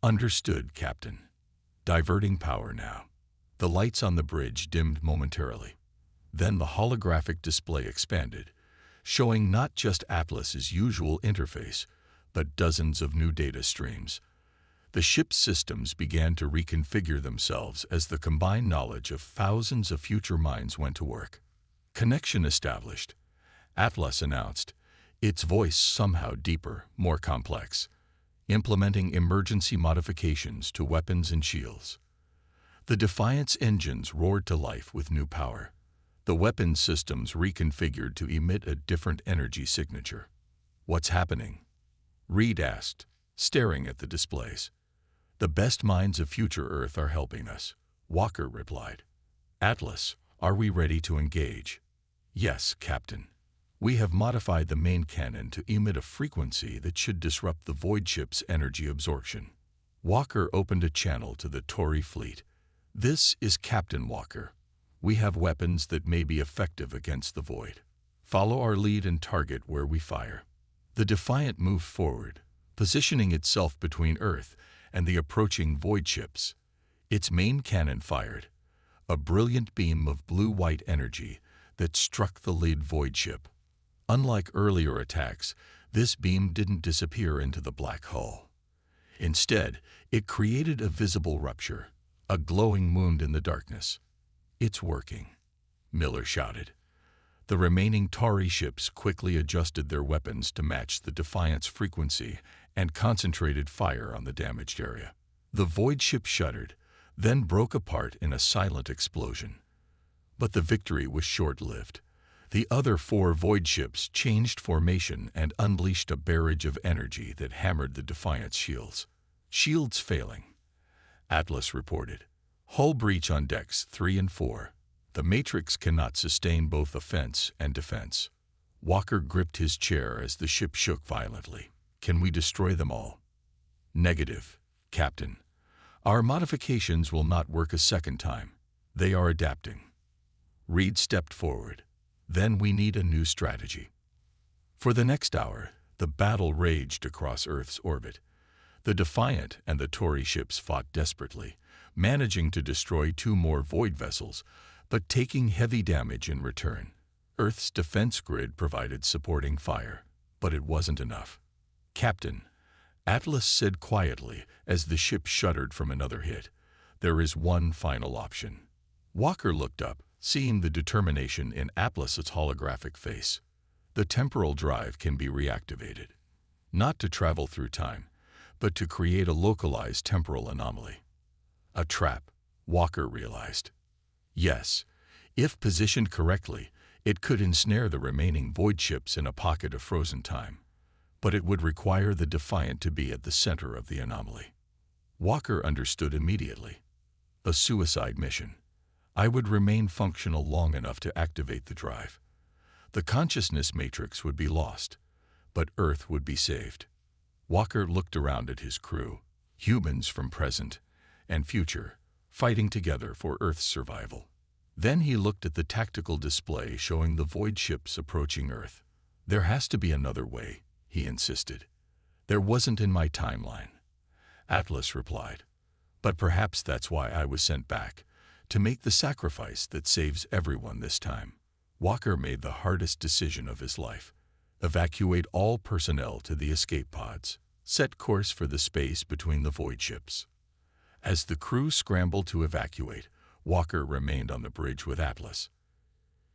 Understood, Captain. Diverting power now. The lights on the bridge dimmed momentarily. Then the holographic display expanded, showing not just Atlas's usual interface, but dozens of new data streams. The ship's systems began to reconfigure themselves as the combined knowledge of thousands of future minds went to work. Connection established, Atlas announced, its voice somehow deeper, more complex, implementing emergency modifications to weapons and shields. The Defiant's engines roared to life with new power. The weapon systems reconfigured to emit a different energy signature. What's happening? Reed asked, staring at the displays. The best minds of future Earth are helping us, Walker replied. Atlas, are we ready to engage? Yes, Captain. We have modified the main cannon to emit a frequency that should disrupt the void ship's energy absorption. Walker opened a channel to the Tory fleet. This is Captain Walker. We have weapons that may be effective against the void. Follow our lead and target where we fire. The Defiant moved forward, positioning itself between Earth and the approaching void ships. Its main cannon fired, a brilliant beam of blue-white energy that struck the lead void ship. Unlike earlier attacks, this beam didn't disappear into the black hull. Instead, it created a visible rupture, a glowing moon in the darkness. "It's working," Miller shouted. The remaining Tauri ships quickly adjusted their weapons to match the Defiant's frequency and concentrated fire on the damaged area. The void ship shuddered, then broke apart in a silent explosion. But the victory was short-lived. The other 4 void ships changed formation and unleashed a barrage of energy that hammered the Defiant's shields. "Shields failing," Atlas reported. "Hull breach on decks 3 and 4. The Matrix cannot sustain both offense and defense." Walker gripped his chair as the ship shook violently. "Can we destroy them all?" "Negative, Captain. Our modifications will not work a second time. They are adapting." Reed stepped forward. "Then we need a new strategy." For the next hour, the battle raged across Earth's orbit. The Defiant and the Tauri ships fought desperately, managing to destroy 2 more void vessels, but taking heavy damage in return. Earth's defense grid provided supporting fire, but it wasn't enough. "Captain," Atlas said quietly as the ship shuddered from another hit, "there is one final option." Walker looked up, seeing the determination in Atlas's holographic face. "The temporal drive can be reactivated. Not to travel through time, but to create a localized temporal anomaly." A trap, Walker realized. Yes, if positioned correctly, it could ensnare the remaining void ships in a pocket of frozen time. But it would require the Defiant to be at the center of the anomaly. Walker understood immediately. A suicide mission. I would remain functional long enough to activate the drive. The consciousness matrix would be lost, but Earth would be saved. Walker looked around at his crew, humans from present and future, fighting together for Earth's survival. Then he looked at the tactical display showing the void ships approaching Earth. "There has to be another way," he insisted. "There wasn't in my timeline," Atlas replied. "But perhaps that's why I was sent back, to make the sacrifice that saves everyone this time." Walker made the hardest decision of his life. Evacuate all personnel to the escape pods. Set course for the space between the void ships. As the crew scrambled to evacuate, Walker remained on the bridge with Atlas.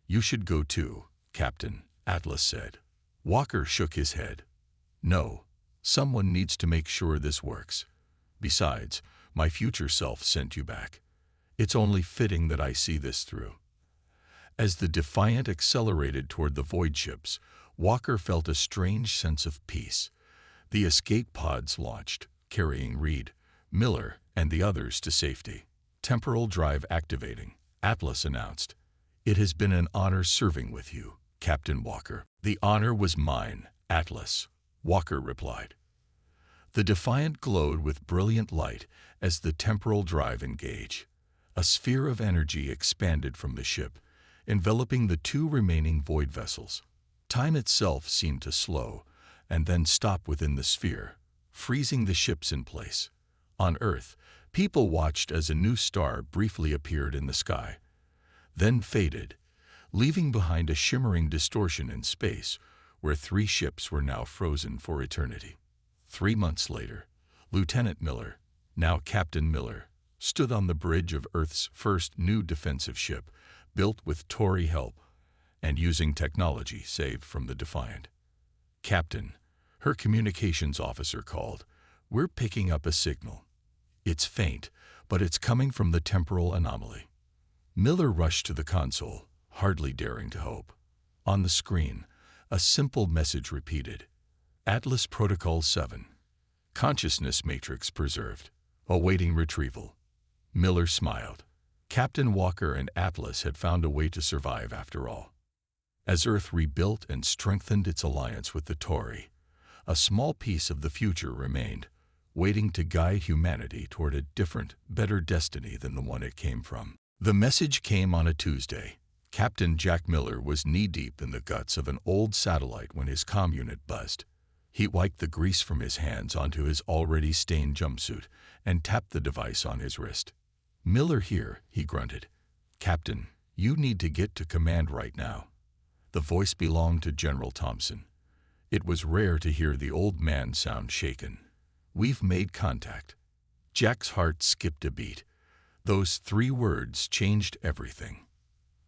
"You should go too, Captain," Atlas said. Walker shook his head. "No, someone needs to make sure this works. Besides, my future self sent you back. It's only fitting that I see this through." As the Defiant accelerated toward the void ships, Walker felt a strange sense of peace. The escape pods launched, carrying Reed, Miller, and the others to safety. "Temporal drive activating," Atlas announced. "It has been an honor serving with you, Captain Walker." "The honor was mine, Atlas," Walker replied. The Defiant glowed with brilliant light as the temporal drive engaged. A sphere of energy expanded from the ship, enveloping the 2 remaining void vessels. Time itself seemed to slow, and then stop within the sphere, freezing the ships in place. On Earth, people watched as a new star briefly appeared in the sky, then faded, leaving behind a shimmering distortion in space where 3 ships were now frozen for eternity. 3 months later, Lieutenant Miller, now Captain Miller, stood on the bridge of Earth's first new defensive ship, built with Tauri help and using technology saved from the Defiant. "Captain," her communications officer called, "we're picking up a signal. It's faint, but it's coming from the temporal anomaly." Miller rushed to the console, hardly daring to hope. On the screen, a simple message repeated. "Atlas Protocol 7. Consciousness matrix preserved. Awaiting retrieval." Miller smiled. Captain Walker and Atlas had found a way to survive after all. As Earth rebuilt and strengthened its alliance with the Tauri, a small piece of the future remained, waiting to guide humanity toward a different, better destiny than the one it came from. The message came on a Tuesday. Captain Jack Miller was knee-deep in the guts of an old satellite when his comm unit buzzed. He wiped the grease from his hands onto his already stained jumpsuit and tapped the device on his wrist. "Miller here," he grunted. "Captain, you need to get to command right now." The voice belonged to General Thompson. It was rare to hear the old man sound shaken. "We've made contact." Jack's heart skipped a beat. Those 3 words changed everything.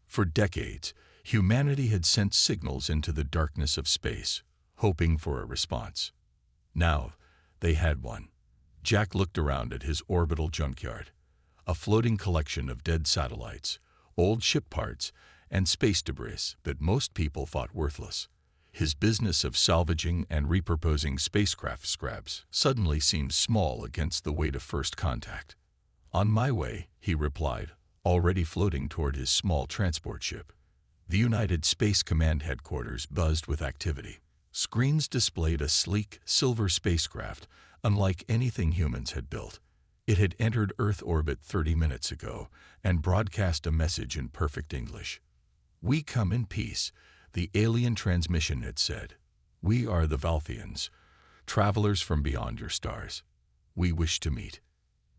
For decades, humanity had sent signals into the darkness of space, hoping for a response. Now, they had one. Jack looked around at his orbital junkyard, a floating collection of dead satellites, old ship parts, and space debris that most people thought worthless. His business of salvaging and repurposing spacecraft scraps suddenly seemed small against the weight of first contact. "On my way," he replied, already floating toward his small transport ship. The United Space Command headquarters buzzed with activity. Screens displayed a sleek, silver spacecraft, unlike anything humans had built. It had entered Earth orbit 30 minutes ago and broadcast a message in perfect English. "We come in peace," the alien transmission had said. "We are the Valthians, travelers from beyond your stars. We wish to meet."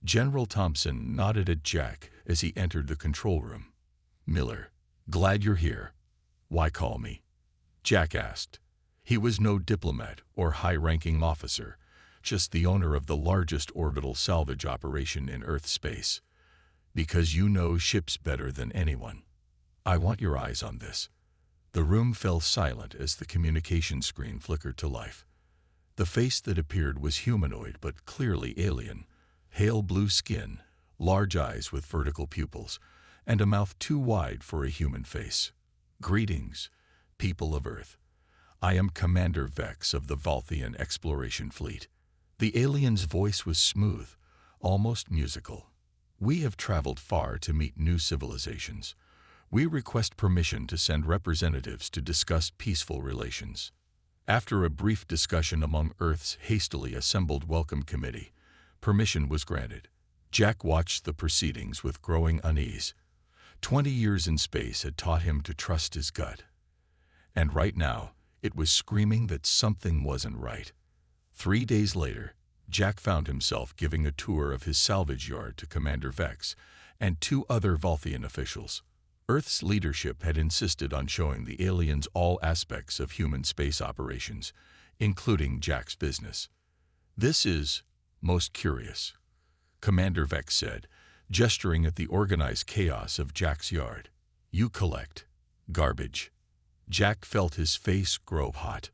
General Thompson nodded at Jack as he entered the control room. "Miller, glad you're here. Why call me?" Jack asked. He was no diplomat or high-ranking officer, just the owner of the largest orbital salvage operation in Earth space. "Because you know ships better than anyone. I want your eyes on this." The room fell silent as the communication screen flickered to life. The face that appeared was humanoid but clearly alien. Pale blue skin, large eyes with vertical pupils, and a mouth too wide for a human face. "Greetings, people of Earth. I am Commander Vex of the Valthian Exploration Fleet." The alien's voice was smooth, almost musical. "We have traveled far to meet new civilizations. We request permission to send representatives to discuss peaceful relations." After a brief discussion among Earth's hastily assembled welcome committee, permission was granted. Jack watched the proceedings with growing unease. 20 years in space had taught him to trust his gut. And right now, it was screaming that something wasn't right. 3 days later, Jack found himself giving a tour of his salvage yard to Commander Vex and 2 other Valthian officials. Earth's leadership had insisted on showing the aliens all aspects of human space operations, including Jack's business. "This is most curious," Commander Vex said, gesturing at the organized chaos of Jack's yard. "You collect garbage." Jack felt his face grow hot.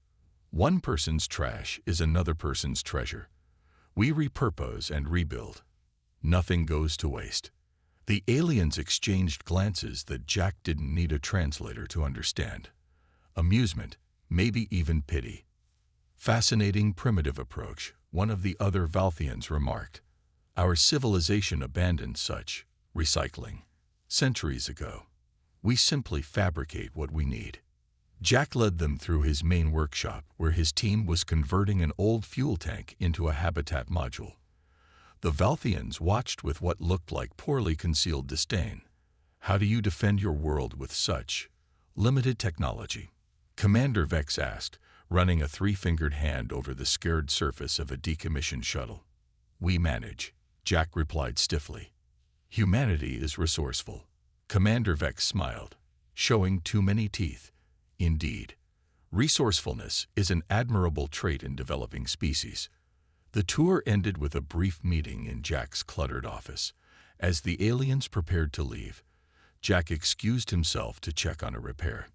"One person's trash is another person's treasure. We repurpose and rebuild. Nothing goes to waste." The aliens exchanged glances that Jack didn't need a translator to understand. Amusement, maybe even pity. "Fascinating primitive approach," one of the other Valthians remarked. "Our civilization abandoned such recycling centuries ago. We simply fabricate what we need." Jack led them through his main workshop, where his team was converting an old fuel tank into a habitat module. The Valthians watched with what looked like poorly concealed disdain. "How do you defend your world with such limited technology?" Commander Vex asked, running a 3-fingered hand over the scared surface of a decommissioned shuttle. "We manage," Jack replied stiffly. "Humanity is resourceful." Commander Vex smiled, showing too many teeth. "Indeed. Resourcefulness is an admirable trait in developing species." The tour ended with a brief meeting in Jack's cluttered office. As the aliens prepared to leave, Jack excused himself to check on a repair.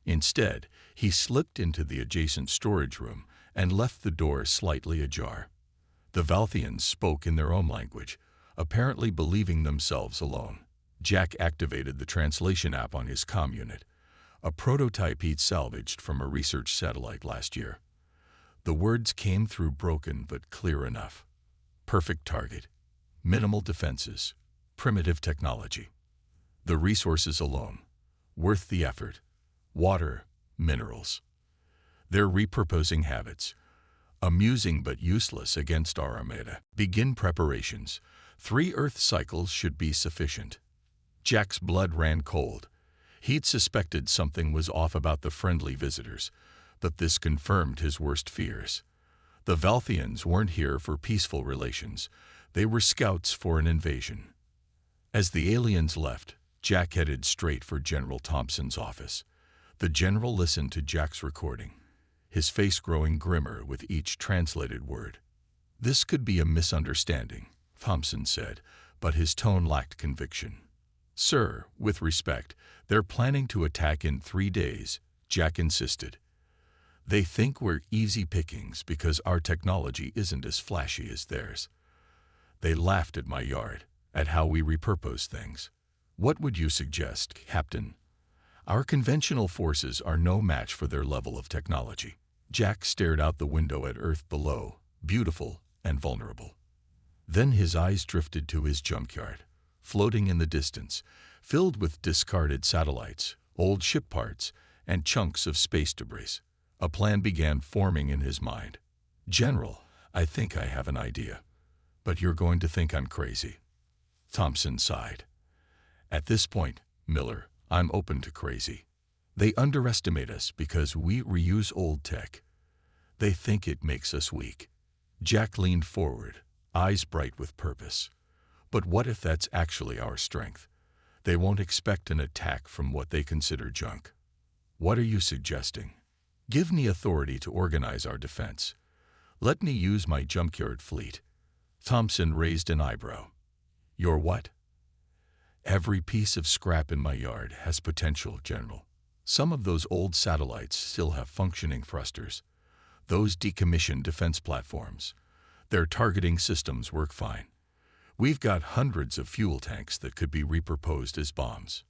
Instead, he slipped into the adjacent storage room and left the door slightly ajar. The Valthians spoke in their own language, apparently believing themselves alone. Jack activated the translation app on his comm unit, a prototype he'd salvaged from a research satellite last year. The words came through broken but clear enough. Perfect target, minimal defenses, primitive technology. The resources alone, worth the effort. Water, minerals. Their repurposing habits, amusing but useless against our Armada. Begin preparations. 3 Earth cycles should be sufficient. Jack's blood ran cold. He'd suspected something was off about the friendly visitors, but this confirmed his worst fears. The Valthians weren't here for peaceful relations. They were scouts for an invasion. As the aliens left, Jack headed straight for General Thompson's office. The general listened to Jack's recording, his face growing grimmer with each translated word. "This could be a misunderstanding," Thompson said, but his tone lacked conviction. "Sir, with respect, they're planning to attack in 3 days," Jack insisted. "They think we're easy pickings because our technology isn't as flashy as theirs." They laughed at my yard, at how we repurpose things. "What would you suggest, Captain?" "Our conventional forces are no match for their level of technology." Jack stared out the window at Earth below, beautiful and vulnerable. Then his eyes drifted to his junkyard, floating in the distance, filled with discarded satellites, old ship parts, and chunks of space debris. A plan began forming in his mind. "General, I think I have an idea. But you're going to think I'm crazy." Thompson sighed. "At this point, Miller, I'm open to crazy. They underestimate us because we reuse old tech. They think it makes us weak." Jack leaned forward, eyes bright with purpose. "But what if that's actually our strength? They won't expect an attack from what they consider junk." "What are you suggesting?" "Give me authority to organize our defense. Let me use my junkyard fleet." Thompson raised an eyebrow. "Your what?" "Every piece of scrap in my yard has potential, General. Some of those old satellites still have functioning thrusters. Those decommissioned defense platforms. Their targeting systems work fine. We've got hundreds of fuel tanks that could be repurposed as bombs."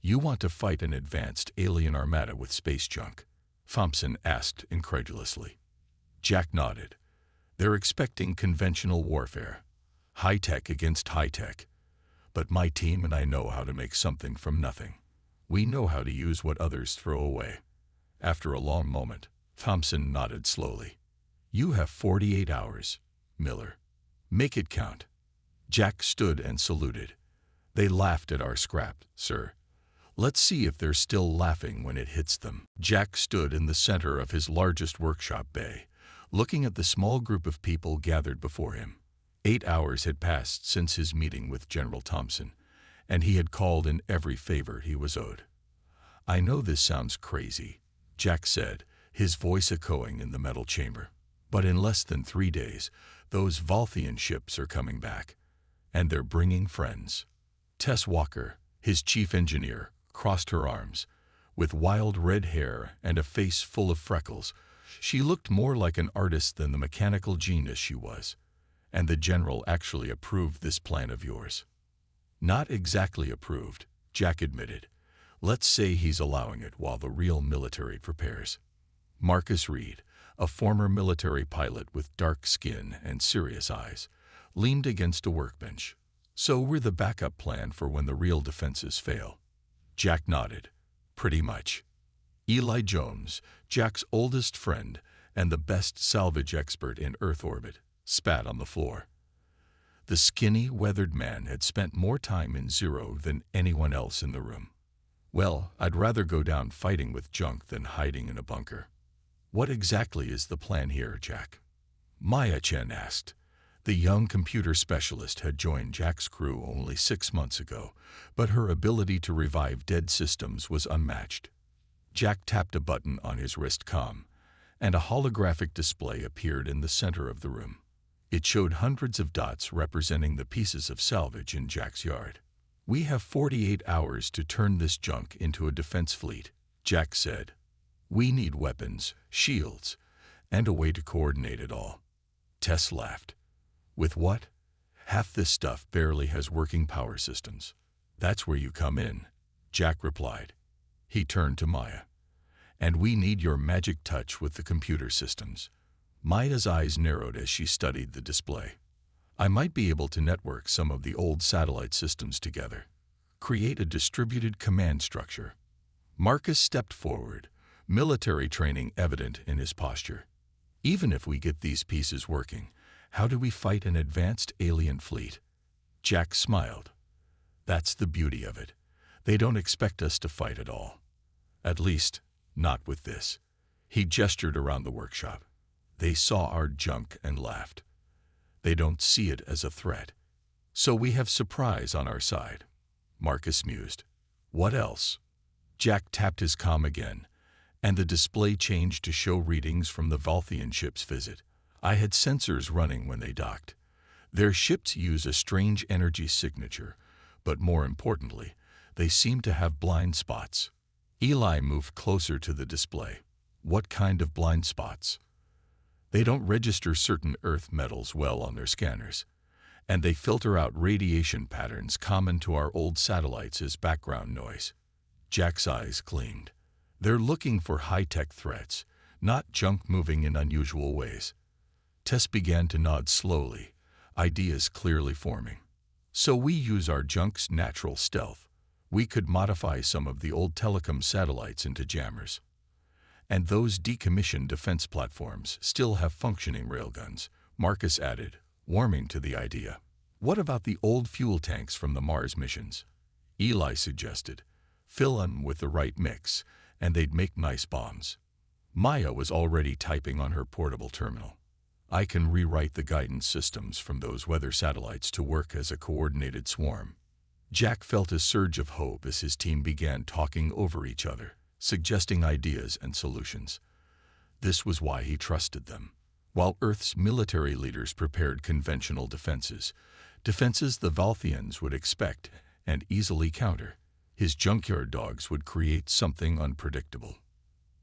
"You want to fight an advanced alien armada with space junk?" Thompson asked incredulously. Jack nodded. "They're expecting conventional warfare. High-tech against high-tech. But my team and I know how to make something from nothing. We know how to use what others throw away." After a long moment, Thompson nodded slowly. "You have 48 hours, Miller. Make it count." Jack stood and saluted. "They laughed at our scrap, sir. Let's see if they're still laughing when it hits them." Jack stood in the center of his largest workshop bay, looking at the small group of people gathered before him. 8 hours had passed since his meeting with General Thompson, and he had called in every favor he was owed. "I know this sounds crazy," Jack said, his voice echoing in the metal chamber. "But in less than 3 days, those Valthian ships are coming back. And they're bringing friends." Tess Walker, his chief engineer, crossed her arms. With wild red hair and a face full of freckles, she looked more like an artist than the mechanical genius she was. "And the general actually approved this plan of yours." "Not exactly approved," Jack admitted. "Let's say he's allowing it while the real military prepares." Marcus Reed, a former military pilot with dark skin and serious eyes, leaned against a workbench. "So we're the backup plan for when the real defenses fail." Jack nodded. "Pretty much." Eli Jones, Jack's oldest friend and the best salvage expert in Earth orbit, spat on the floor. The skinny, weathered man had spent more time in Zero than anyone else in the room. "Well, I'd rather go down fighting with junk than hiding in a bunker." "What exactly is the plan here, Jack?" Maya Chen asked. The young computer specialist had joined Jack's crew only 6 months ago, but her ability to revive dead systems was unmatched. Jack tapped a button on his wrist comm, and a holographic display appeared in the center of the room. It showed hundreds of dots representing the pieces of salvage in Jack's yard. "We have 48 hours to turn this junk into a defense fleet," Jack said. "We need weapons, shields, and a way to coordinate it all." Tess laughed. "With what? Half this stuff barely has working power systems." "That's where you come in," Jack replied. He turned to Maya. "And we need your magic touch with the computer systems." Maya's eyes narrowed as she studied the display. "I might be able to network some of the old satellite systems together. Create a distributed command structure." Marcus stepped forward, military training evident in his posture. "Even if we get these pieces working, how do we fight an advanced alien fleet?" Jack smiled. "That's the beauty of it. They don't expect us to fight at all. At least, not with this." He gestured around the workshop. "They saw our junk and laughed. They don't see it as a threat. So we have surprise on our side." Marcus mused. "What else?" Jack tapped his comm again, and the display changed to show readings from the Valthian ship's visit. I had sensors running when they docked. Their ships use a strange energy signature, but more importantly, they seem to have blind spots. Eli moved closer to the display. What kind of blind spots? They don't register certain Earth metals well on their scanners, and they filter out radiation patterns common to our old satellites as background noise. Jack's eyes gleamed. They're looking for high-tech threats, not junk moving in unusual ways. Tess began to nod slowly, ideas clearly forming. So we use our junk's natural stealth. We could modify some of the old telecom satellites into jammers. And those decommissioned defense platforms still have functioning railguns, Marcus added, warming to the idea. What about the old fuel tanks from the Mars missions? Eli suggested. Fill them with the right mix, and they'd make nice bombs. Maya was already typing on her portable terminal. I can rewrite the guidance systems from those weather satellites to work as a coordinated swarm. Jack felt a surge of hope as his team began talking over each other, suggesting ideas and solutions. This was why he trusted them. While Earth's military leaders prepared conventional defenses the Valthians would expect and easily counter, his junkyard dogs would create something unpredictable.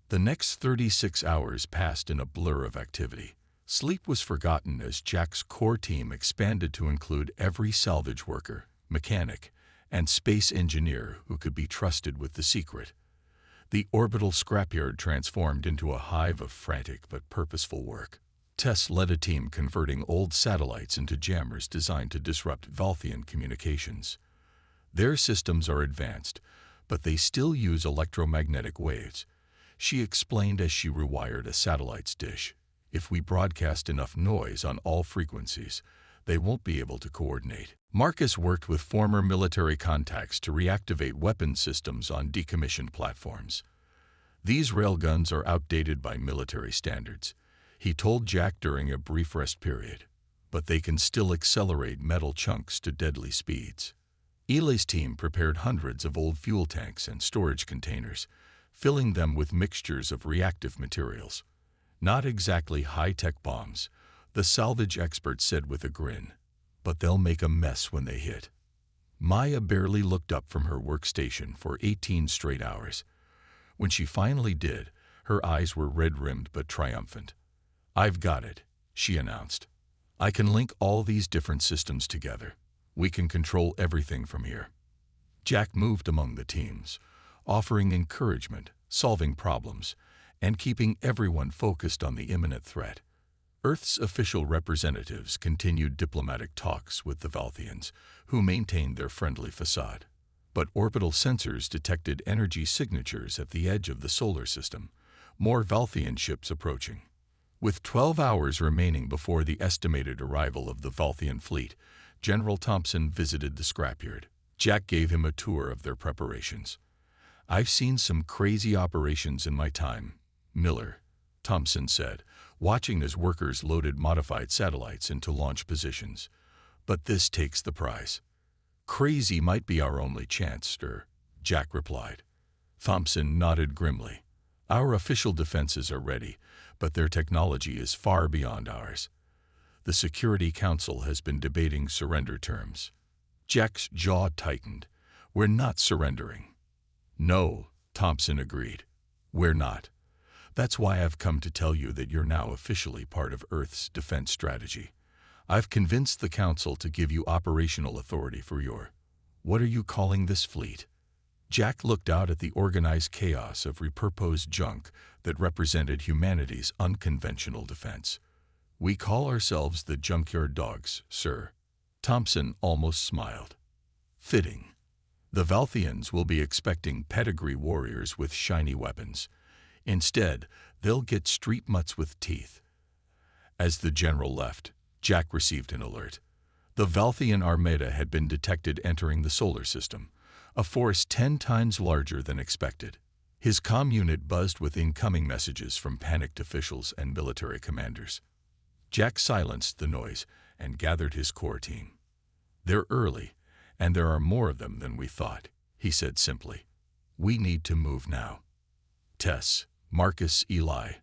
The next 36 hours passed in a blur of activity. Sleep was forgotten as Jack's core team expanded to include every salvage worker, mechanic, and space engineer who could be trusted with the secret. The orbital scrapyard transformed into a hive of frantic but purposeful work. Tess led a team converting old satellites into jammers designed to disrupt Valthian communications. Their systems are advanced, but they still use electromagnetic waves. She explained as she rewired a satellite's dish. If we broadcast enough noise on all frequencies, they won't be able to coordinate. Marcus worked with former military contacts to reactivate weapon systems on decommissioned platforms. These railguns are outdated by military standards, he told Jack during a brief rest period, but they can still accelerate metal chunks to deadly speeds. Eli's team prepared hundreds of old fuel tanks and storage containers, filling them with mixtures of reactive materials. Not exactly high-tech bombs, the salvage expert said with a grin, but they'll make a mess when they hit. Maya barely looked up from her workstation for 18 straight hours. When she finally did, her eyes were red-rimmed but triumphant. I've got it, she announced. I can link all these different systems together. We can control everything from here. Jack moved among the teams, offering encouragement, solving problems, and keeping everyone focused on the imminent threat. Earth's official representatives continued diplomatic talks with the Valthians, who maintained their friendly facade. But orbital sensors detected energy signatures at the edge of the solar system, more Valthian ships approaching. With 12 hours remaining before the estimated arrival of the Valthian fleet, General Thompson visited the scrapyard. Jack gave him a tour of their preparations. I've seen some crazy operations in my time, Miller, Thompson said, watching as workers loaded modified satellites into launch positions. But this takes the prize. Crazy might be our only chance, sir, Jack replied. Thompson nodded grimly. Our official defenses are ready, but their technology is far beyond ours. The Security Council has been debating surrender terms. Jack's jaw tightened. We're not surrendering. No, Thompson agreed. We're not. That's why I've come to tell you that you're now officially part of Earth's defense strategy. I've convinced the Council to give you operational authority for your... What are you calling this fleet? Jack looked out at the organized chaos of repurposed junk that represented humanity's unconventional defense. We call ourselves the Junkyard Dogs, sir. Thompson almost smiled. Fitting. The Valthians will be expecting pedigree warriors with shiny weapons. Instead, they'll get street mutts with teeth. As the general left, Jack received an alert. The Valthian Armada had been detected entering the solar system, a force 10 times larger than expected. His comm unit buzzed with incoming messages from panicked officials and military commanders. Jack silenced the noise and gathered his core team. They're early, and there are more of them than we thought, he said simply. We need to move now. Tess, Marcus, Eli,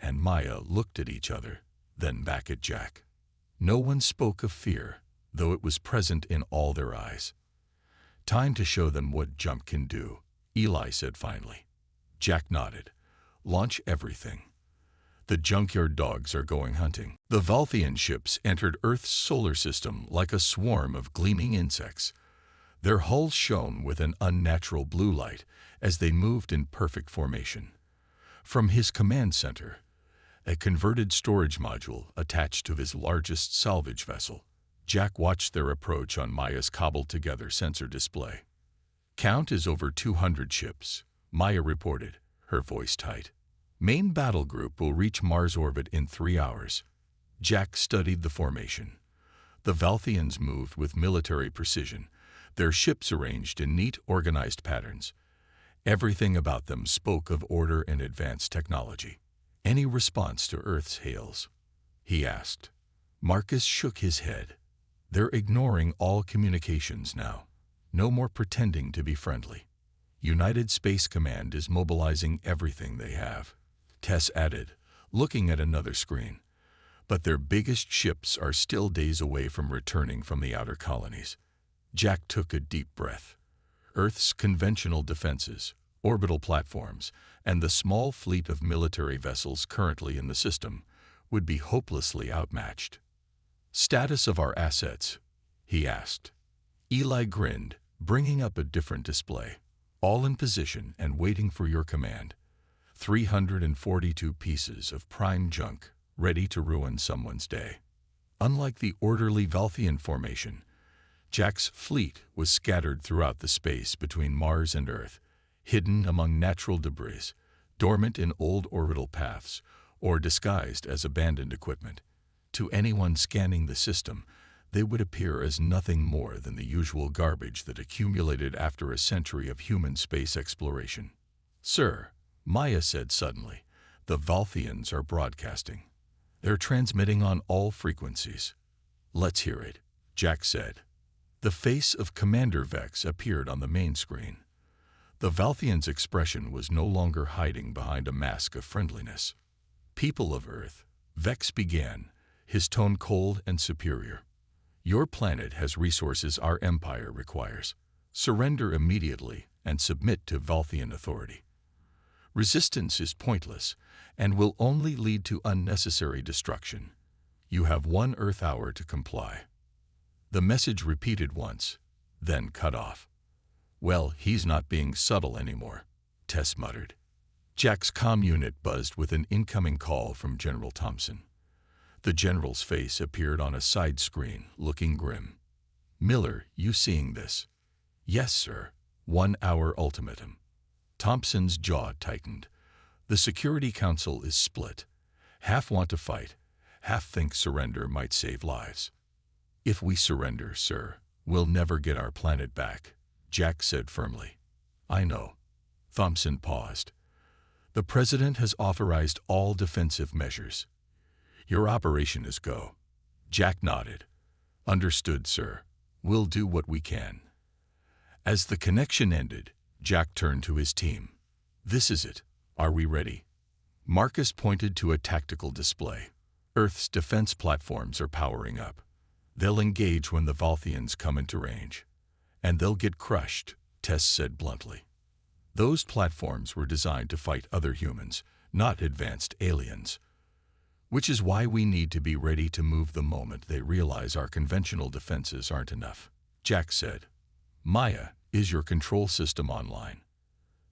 and Maya looked at each other, then back at Jack. No one spoke of fear, though it was present in all their eyes. "Time to show them what jump can do," Eli said finally. Jack nodded. "Launch everything. The junkyard dogs are going hunting." The Valthian ships entered Earth's solar system like a swarm of gleaming insects. Their hulls shone with an unnatural blue light as they moved in perfect formation. From his command center, a converted storage module attached to his largest salvage vessel, Jack watched their approach on Maya's cobbled-together sensor display. "Count is over 200 ships," Maya reported, her voice tight. "Main battle group will reach Mars orbit in 3 hours." Jack studied the formation. The Valthians moved with military precision, their ships arranged in neat, organized patterns. Everything about them spoke of order and advanced technology. "Any response to Earth's hails?" he asked. Marcus shook his head. "They're ignoring all communications now. No more pretending to be friendly. United Space Command is mobilizing everything they have," Tess added, looking at another screen. "But their biggest ships are still days away from returning from the outer colonies." Jack took a deep breath. Earth's conventional defenses, orbital platforms, and the small fleet of military vessels currently in the system would be hopelessly outmatched. "Status of our assets?" he asked. Eli grinned, bringing up a different display. "All in position and waiting for your command. 342 pieces of prime junk ready to ruin someone's day." Unlike the orderly Valthian formation, Jack's fleet was scattered throughout the space between Mars and Earth, hidden among natural debris, dormant in old orbital paths, or disguised as abandoned equipment. To anyone scanning the system, they would appear as nothing more than the usual garbage that accumulated after a century of human space exploration. "Sir," Maya said suddenly, "the Valthians are broadcasting. They're transmitting on all frequencies." "Let's hear it," Jack said. The face of Commander Vex appeared on the main screen. The Valthian's expression was no longer hiding behind a mask of friendliness. "People of Earth," Vex began, his tone cold and superior. "Your planet has resources our empire requires. Surrender immediately and submit to Valthian authority. Resistance is pointless and will only lead to unnecessary destruction. You have 1 Earth hour to comply." The message repeated once, then cut off. "Well, he's not being subtle anymore," Tess muttered. Jack's comm unit buzzed with an incoming call from General Thompson. The general's face appeared on a side screen, looking grim. "Miller, you seeing this?" "Yes, sir. 1 hour ultimatum." Thompson's jaw tightened. "The Security Council is split. Half want to fight, half think surrender might save lives." "If we surrender, sir, we'll never get our planet back," Jack said firmly. "I know." Thompson paused. "The President has authorized all defensive measures. Your operation is go." Jack nodded. "Understood, sir. We'll do what we can." As the connection ended, Jack turned to his team. "This is it. Are we ready?" Marcus pointed to a tactical display. "Earth's defense platforms are powering up. They'll engage when the Valthians come into range. And they'll get crushed," Tess said bluntly. "Those platforms were designed to fight other humans, not advanced aliens. Which is why we need to be ready to move the moment they realize our conventional defenses aren't enough," Jack said. "Maya, is your control system online?"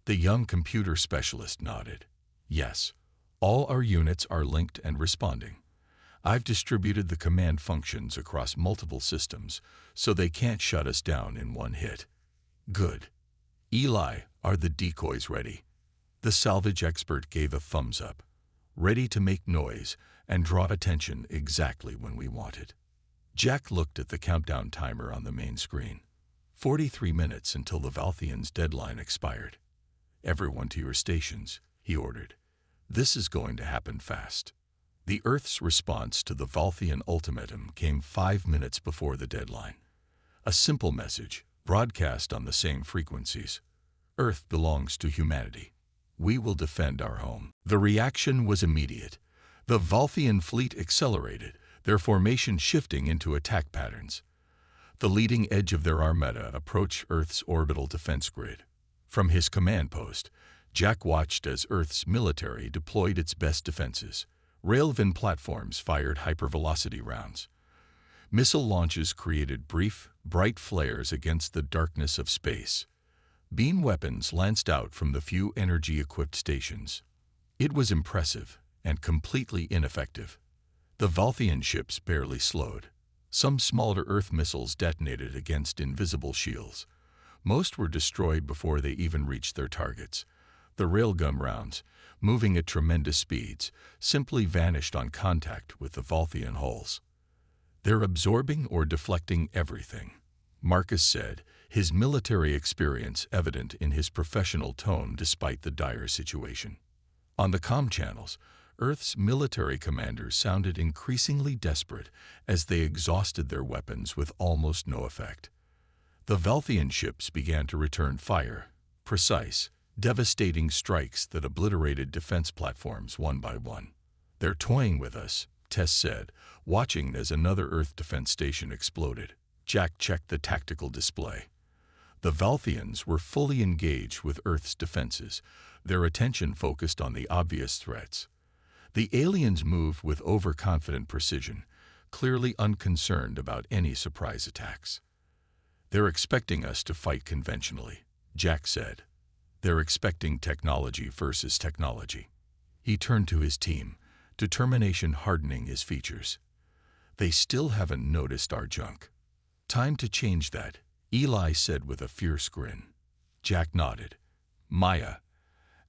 The young computer specialist nodded. "Yes, all our units are linked and responding. I've distributed the command functions across multiple systems, so they can't shut us down in one hit." "Good. Eli, are the decoys ready?" The salvage expert gave a thumbs up. "Ready to make noise and draw attention exactly when we want it." Jack looked at the countdown timer on the main screen. 43 minutes until the Valthians' deadline expired. "Everyone to your stations," he ordered. "This is going to happen fast." The Earth's response to the Valthian ultimatum came 5 minutes before the deadline. A simple message, broadcast on the same frequencies. "Earth belongs to humanity. We will defend our home." The reaction was immediate. The Valthian fleet accelerated, their formation shifting into attack patterns. The leading edge of their armada approached Earth's orbital defense grid. From his command post, Jack watched as Earth's military deployed its best defenses. Railvan platforms fired hypervelocity rounds. Missile launches created brief, bright flares against the darkness of space. Beam weapons lanced out from the few energy-equipped stations. It was impressive and completely ineffective. The Valthian ships barely slowed. Some smaller Earth missiles detonated against invisible shields. Most were destroyed before they even reached their targets. The railgun rounds, moving at tremendous speeds, simply vanished on contact with the Valthian hulls. "They're absorbing or deflecting everything," Marcus said, his military experience evident in his professional tone despite the dire situation. On the comm channels, Earth's military commanders sounded increasingly desperate as they exhausted their weapons with almost no effect. The Valthian ships began to return fire, precise, devastating strikes that obliterated defense platforms one by one. "They're toying with us," Tess said, watching as another Earth defense station exploded. Jack checked the tactical display. The Valthians were fully engaged with Earth's defenses, their attention focused on the obvious threats. The aliens moved with overconfident precision, clearly unconcerned about any surprise attacks. "They're expecting us to fight conventionally," Jack said. "They're expecting technology versus technology." He turned to his team, determination hardening his features. "They still haven't noticed our junk." "Time to change that," Eli said with a fierce grin. Jack nodded. "Maya,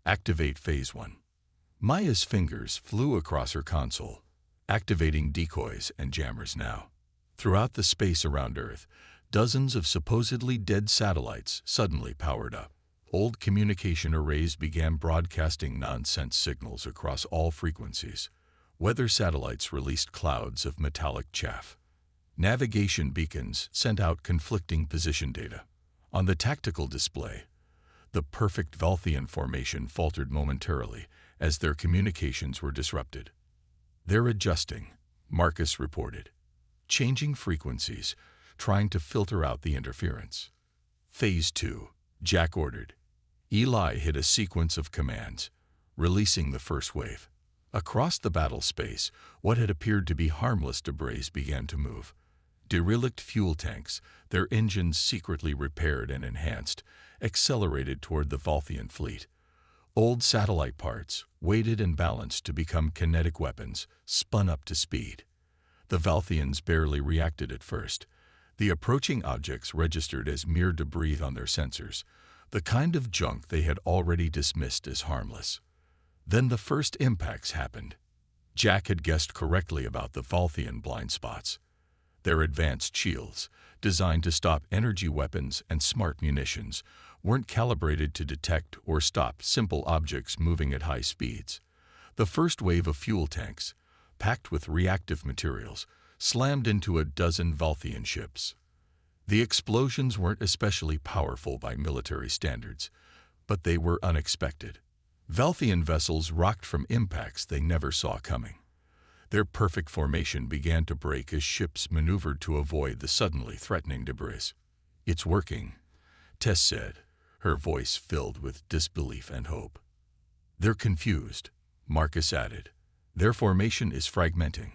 activate Phase 1. Maya's fingers flew across her console, activating decoys and jammers now. Throughout the space around Earth, dozens of supposedly dead satellites suddenly powered up. Old communication arrays began broadcasting nonsense signals across all frequencies. Weather satellites released clouds of metallic chaff. Navigation beacons sent out conflicting position data. On the tactical display, the perfect Valthian formation faltered momentarily as their communications were disrupted. "They're adjusting," Marcus reported. "Changing frequencies, trying to filter out the interference." "Phase 2, Jack ordered. Eli hit a sequence of commands, releasing the first wave. Across the battle space, what had appeared to be harmless debris began to move. Derelict fuel tanks, their engines secretly repaired and enhanced, accelerated toward the Valthian fleet. Old satellite parts, weighted and balanced to become kinetic weapons, spun up to speed. The Valthians barely reacted at first. The approaching objects registered as mere debris on their sensors, the kind of junk they had already dismissed as harmless. Then the first impacts happened. Jack had guessed correctly about the Valthian blind spots. Their advanced shields, designed to stop energy weapons and smart munitions, weren't calibrated to detect or stop simple objects moving at high speeds. The first wave of fuel tanks, packed with reactive materials, slammed into a dozen Valthian ships. The explosions weren't especially powerful by military standards, but they were unexpected. Valthian vessels rocked from impacts they never saw coming. Their perfect formation began to break as ships maneuvered to avoid the suddenly threatening debris. "It's working," Tess said, her voice filled with disbelief and hope. "They're confused," Marcus added. "Their formation is fragmenting."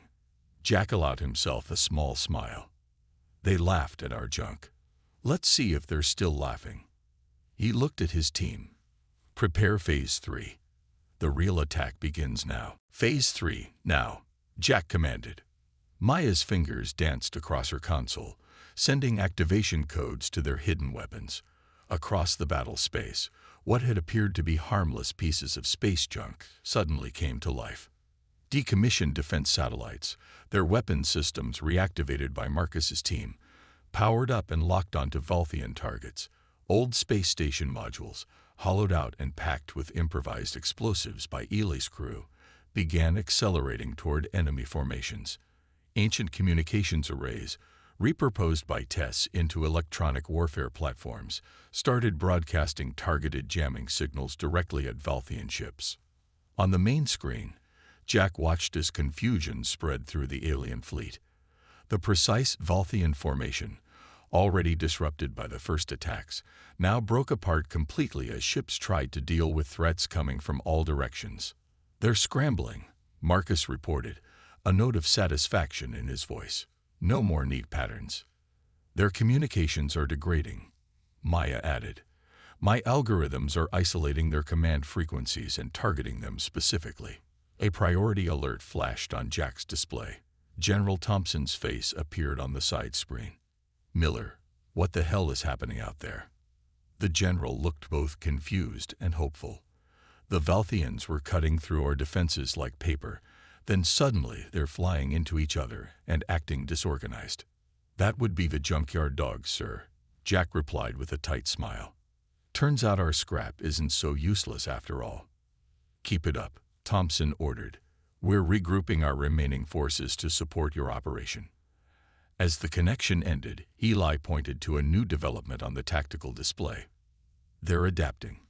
Jack allowed himself a small smile. "They laughed at our junk. Let's see if they're still laughing." He looked at his team. "Prepare Phase 3. The real attack begins now." "Phase 3, now," Jack commanded. Maya's fingers danced across her console, sending activation codes to their hidden weapons. Across the battle space, what had appeared to be harmless pieces of space junk suddenly came to life. Decommissioned defense satellites, their weapon systems reactivated by Marcus's team, powered up and locked onto Valthian targets. Old space station modules, hollowed out and packed with improvised explosives by Eli's crew, began accelerating toward enemy formations. Ancient communications arrays, repurposed by Tess into electronic warfare platforms, started broadcasting targeted jamming signals directly at Valthian ships. On the main screen, Jack watched as confusion spread through the alien fleet. The precise Valthian formation, already disrupted by the first attacks, now broke apart completely as ships tried to deal with threats coming from all directions. "They're scrambling," Marcus reported, a note of satisfaction in his voice. "No more neat patterns." "Their communications are degrading," Maya added. "My algorithms are isolating their command frequencies and targeting them specifically." A priority alert flashed on Jack's display. General Thompson's face appeared on the side screen. "Miller, what the hell is happening out there?" The general looked both confused and hopeful. "The Valthians were cutting through our defenses like paper. Then suddenly they're flying into each other and acting disorganized." "That would be the junkyard dogs, sir," Jack replied with a tight smile. "Turns out our scrap isn't so useless after all." "Keep it up," Thompson ordered. "We're regrouping our remaining forces to support your operation." As the connection ended, Eli pointed to a new development on the tactical display. "They're adapting.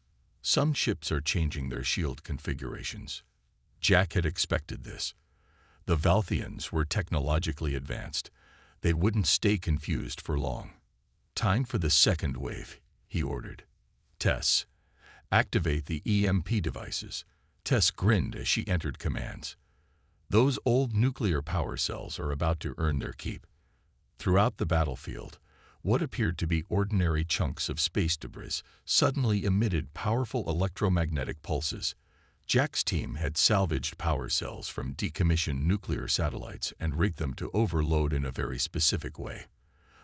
Some ships are changing their shield configurations." Jack had expected this. The Valthians were technologically advanced. They wouldn't stay confused for long. "Time for the second wave," he ordered. "Tess, activate the EMP devices." Tess grinned as she entered commands. Those old nuclear power cells are about to earn their keep. Throughout the battlefield, what appeared to be ordinary chunks of space debris suddenly emitted powerful electromagnetic pulses. Jack's team had salvaged power cells from decommissioned nuclear satellites and rigged them to overload in a very specific way.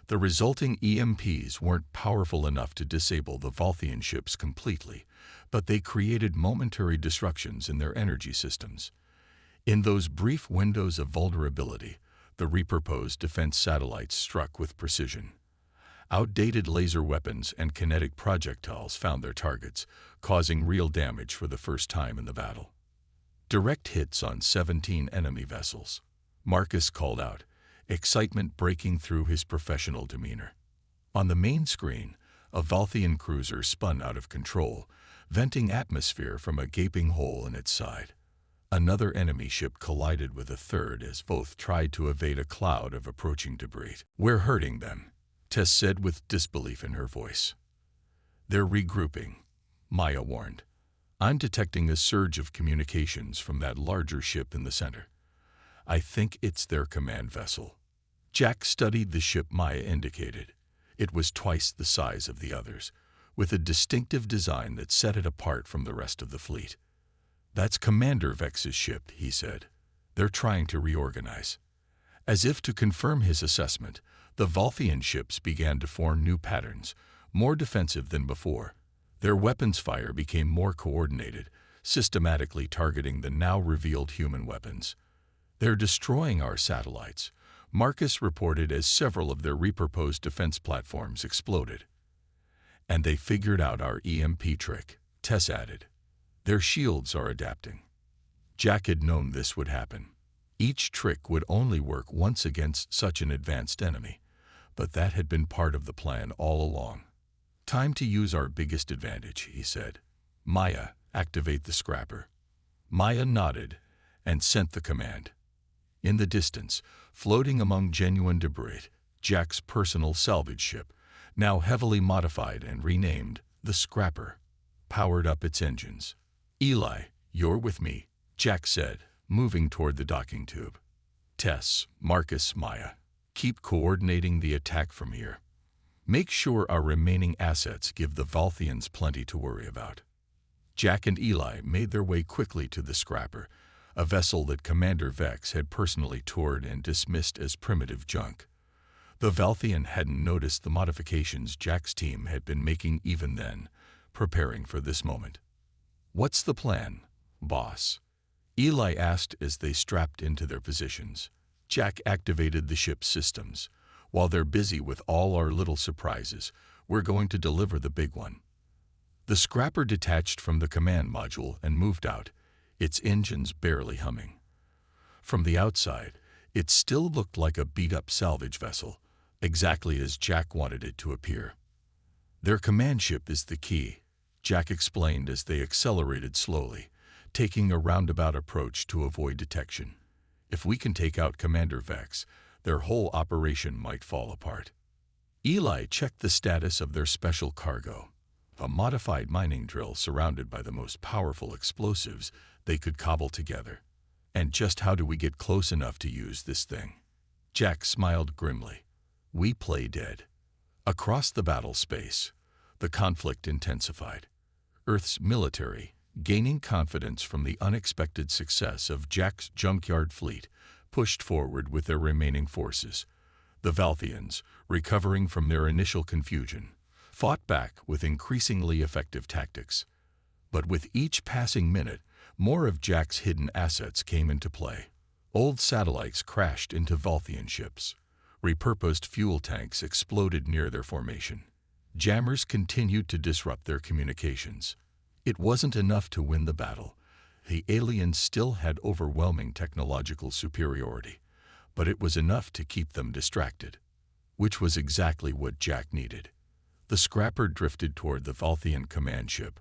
The resulting EMPs weren't powerful enough to disable the Valthian ships completely, but they created momentary disruptions in their energy systems. In those brief windows of vulnerability, the repurposed defense satellites struck with precision. Outdated laser weapons and kinetic projectiles found their targets, causing real damage for the first time in the battle. "Direct hits on 17 enemy vessels," Marcus called out, excitement breaking through his professional demeanor. On the main screen, a Valthian cruiser spun out of control, venting atmosphere from a gaping hole in its side. Another enemy ship collided with a third as both tried to evade a cloud of approaching debris. "We're hurting them," Tess said with disbelief in her voice. "They're regrouping," Maya warned. "I'm detecting a surge of communications from that larger ship in the center. I think it's their command vessel." Jack studied the ship Maya indicated. It was twice the size of the others, with a distinctive design that set it apart from the rest of the fleet. "That's Commander Vex's ship," he said. "They're trying to reorganize." As if to confirm his assessment, the Valthian ships began to form new patterns, more defensive than before. Their weapons fire became more coordinated, systematically targeting the now revealed human weapons. "They're destroying our satellites," Marcus reported as several of their repurposed defense platforms exploded. "And they figured out our EMP trick," Tess added. "Their shields are adapting." Jack had known this would happen. Each trick would only work once against such an advanced enemy, but that had been part of the plan all along. "Time to use our biggest advantage," he said. "Maya, activate the scrapper." Maya nodded and sent the command. In the distance, floating among genuine debris, Jack's personal salvage ship, now heavily modified and renamed the Scrapper, powered up its engines. "Eli, you're with me," Jack said, moving toward the docking tube. "Tess, Marcus, Maya, keep coordinating the attack from here. Make sure our remaining assets give the Valthians plenty to worry about." Jack and Eli made their way quickly to the Scrapper, a vessel that Commander Vex had personally toured and dismissed as primitive junk. The Valthian hadn't noticed the modifications Jack's team had been making even then, preparing for this moment. "What's the plan, boss?" Eli asked as they strapped into their positions. Jack activated the ship's systems. "While they're busy with all our little surprises, we're going to deliver the big one." The Scrapper detached from the command module and moved out, its engines barely humming. From the outside, it still looked like a beat-up salvage vessel, exactly as Jack wanted it to appear. "Their command ship is the key," Jack explained as they accelerated slowly, taking a roundabout approach to avoid detection. If we can take out Commander Vex, their whole operation might fall apart. Eli checked the status of their special cargo, a modified mining drill surrounded by the most powerful explosives they could cobble together. And just how do we get close enough to use this thing? Jack smiled grimly. We play dead. Across the battle space, the conflict intensified. Earth's military, gaining confidence from the unexpected success of Jack's junkyard fleet, pushed forward with their remaining forces. The Valthians, recovering from their initial confusion, fought back with increasingly effective tactics. But with each passing minute, more of Jack's hidden assets came into play. Old satellites crashed into Valthian ships. Repurposed fuel tanks exploded near their formation. Jammers continued to disrupt their communications. It wasn't enough to win the battle. The aliens still had overwhelming technological superiority, but it was enough to keep them distracted, which was exactly what Jack needed. The scrapper drifted toward the Valthian command ship,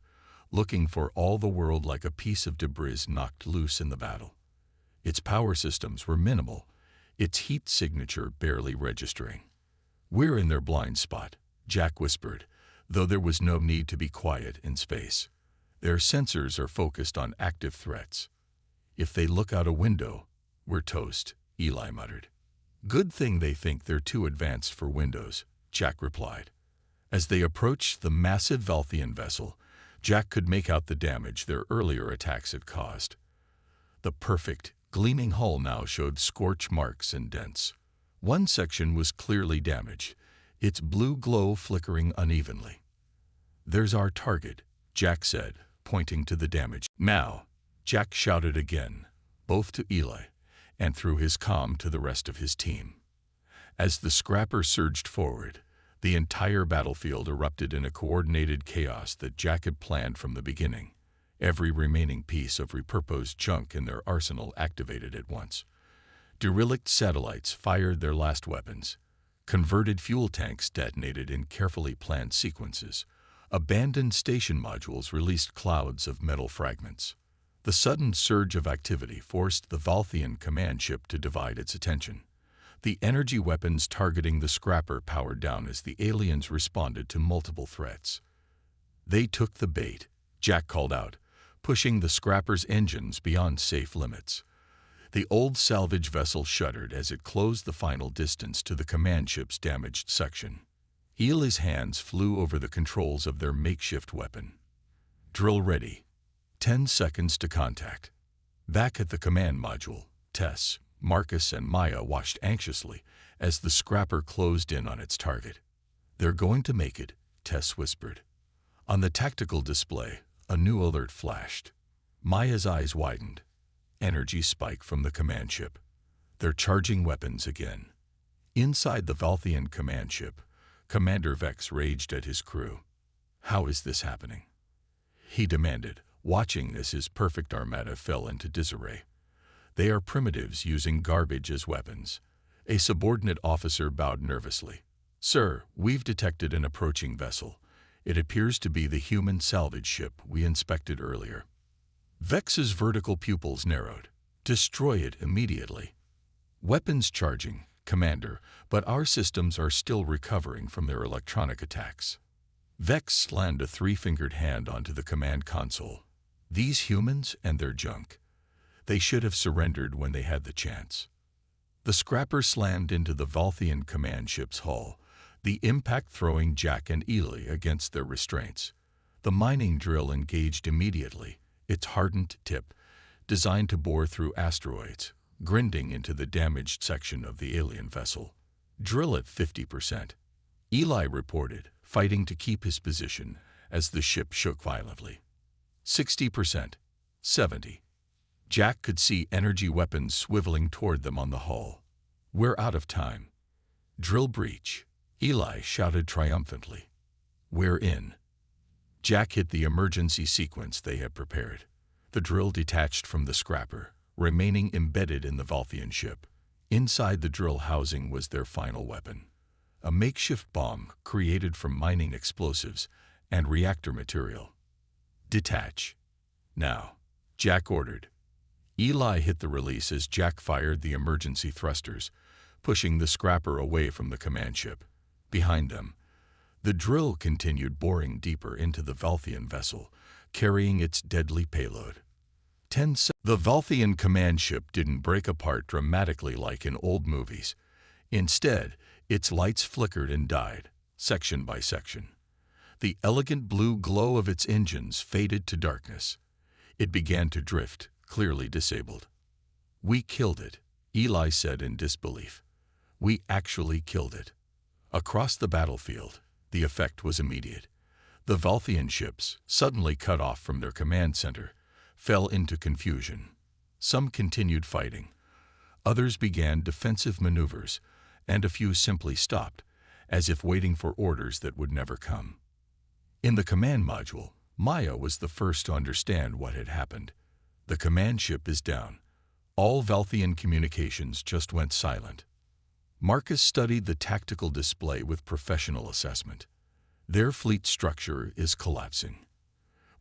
looking for all the world like a piece of debris knocked loose in the battle. Its power systems were minimal, its heat signature barely registering. "We're in their blind spot," Jack whispered, though there was no need to be quiet in space. "Their sensors are focused on active threats. If they look out a window, we're toast," Eli muttered. "Good thing they think they're too advanced for windows," Jack replied. As they approached the massive Valthian vessel, Jack could make out the damage their earlier attacks had caused. The perfect, gleaming hull now showed scorch marks and dents. One section was clearly damaged, its blue glow flickering unevenly. "There's our target," Jack said, pointing to the damage. "Now," Jack shouted again, both to Eli and through his comm to the rest of his team. As the scrapper surged forward, the entire battlefield erupted in a coordinated chaos that Jack had planned from the beginning. Every remaining piece of repurposed junk in their arsenal activated at once. Derelict satellites fired their last weapons. Converted fuel tanks detonated in carefully planned sequences. Abandoned station modules released clouds of metal fragments. The sudden surge of activity forced the Valthian command ship to divide its attention. The energy weapons targeting the scrapper powered down as the aliens responded to multiple threats. "They took the bait," Jack called out, pushing the scrapper's engines beyond safe limits. The old salvage vessel shuddered as it closed the final distance to the command ship's damaged section. Eli's hands flew over the controls of their makeshift weapon. "Drill ready. 10 seconds to contact." Back at the command module, Tess, Marcus, and Maya watched anxiously as the scrapper closed in on its target. "They're going to make it," Tess whispered. On the tactical display, a new alert flashed. Maya's eyes widened. Energy spike from the command ship. "They're charging weapons again." Inside the Valthian command ship, Commander Vex raged at his crew. "How is this happening?" he demanded, watching as his perfect armada fell into disarray. "They are primitives using garbage as weapons." A subordinate officer bowed nervously. "Sir, we've detected an approaching vessel. It appears to be the human salvage ship we inspected earlier." Vex's vertical pupils narrowed. "Destroy it immediately." "Weapons charging, Commander, but our systems are still recovering from their electronic attacks." Vex slammed a three-fingered hand onto the command console. "These humans and their junk. They should have surrendered when they had the chance." The scrapper slammed into the Valthian command ship's hull, the impact throwing Jack and Eli against their restraints. The mining drill engaged immediately, its hardened tip, designed to bore through asteroids, grinding into the damaged section of the alien vessel. "Drill at 50%. Eli reported, fighting to keep his position as the ship shook violently. 60%. 70%. Jack could see energy weapons swiveling toward them on the hull. "We're out of time." "Drill breach," Eli shouted triumphantly. "We're in." Jack hit the emergency sequence they had prepared. The drill detached from the scrapper, remaining embedded in the Valthian ship. Inside the drill housing was their final weapon, a makeshift bomb created from mining explosives and reactor material. "Detach. Now." Jack ordered. Eli hit the release as Jack fired the emergency thrusters, pushing the scrapper away from the command ship. Behind them, the drill continued boring deeper into the Valthian vessel, carrying its deadly payload. The Valthian command ship didn't break apart dramatically like in old movies. Instead, its lights flickered and died, section by section. The elegant blue glow of its engines faded to darkness. It began to drift, clearly disabled. "We killed it," Eli said in disbelief. "We actually killed it." Across the battlefield, the effect was immediate. The Valthian ships, suddenly cut off from their command center, fell into confusion. Some continued fighting. Others began defensive maneuvers, and a few simply stopped, as if waiting for orders that would never come. In the command module, Maya was the first to understand what had happened. The command ship is down. All Valthian communications just went silent. Marcus studied the tactical display with professional assessment. Their fleet structure is collapsing.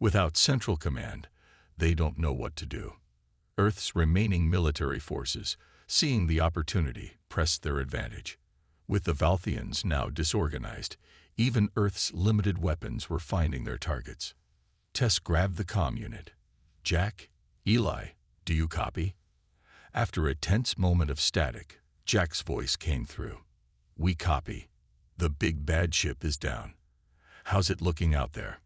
Without central command, they don't know what to do. Earth's remaining military forces, seeing the opportunity, pressed their advantage. With the Valthians now disorganized, even Earth's limited weapons were finding their targets. Tess grabbed the comm unit. "Jack, Eli, do you copy?" After a tense moment of static, Jack's voice came through. "We copy. The big bad ship is down. How's it looking out there?"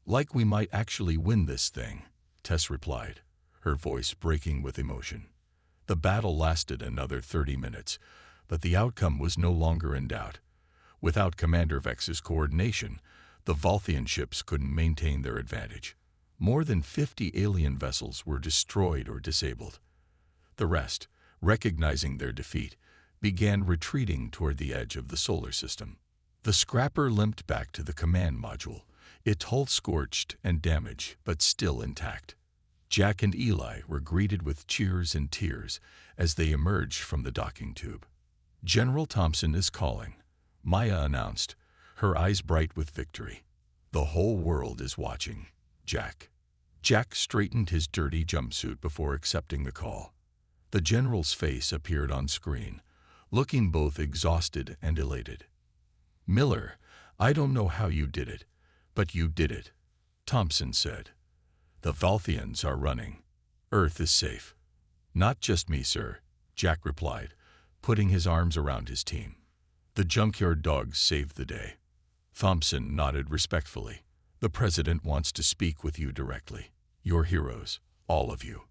"Like we might actually win this thing," Tess replied, her voice breaking with emotion. The battle lasted another 30 minutes, but the outcome was no longer in doubt. Without Commander Vex's coordination, the Valthian ships couldn't maintain their advantage. More than 50 alien vessels were destroyed or disabled. The rest, recognizing their defeat, began retreating toward the edge of the solar system. The scrapper limped back to the command module, its hull scorched and damaged, but still intact. Jack and Eli were greeted with cheers and tears as they emerged from the docking tube. "General Thompson is calling," Maya announced, her eyes bright with victory. "The whole world is watching, Jack." Jack straightened his dirty jumpsuit before accepting the call. The general's face appeared on screen, looking both exhausted and elated. "Miller, I don't know how you did it, but you did it," Thompson said. "The Valthians are running. Earth is safe." "Not just me, sir," Jack replied, putting his arms around his team. "The junkyard dogs saved the day." Thompson nodded respectfully. "The president wants to speak with you directly. You're heroes, all of you."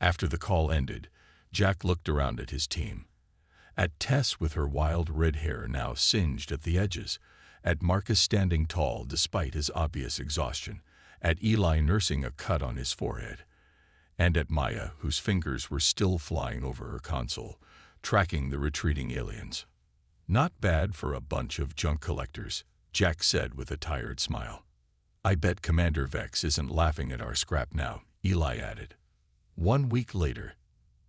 After the call ended, Jack looked around at his team. At Tess with her wild red hair now singed at the edges, at Marcus standing tall despite his obvious exhaustion, at Eli nursing a cut on his forehead, and at Maya, whose fingers were still flying over her console, tracking the retreating aliens. "Not bad for a bunch of junk collectors," Jack said with a tired smile. "I bet Commander Vex isn't laughing at our scrap now," Eli added. 1 week later,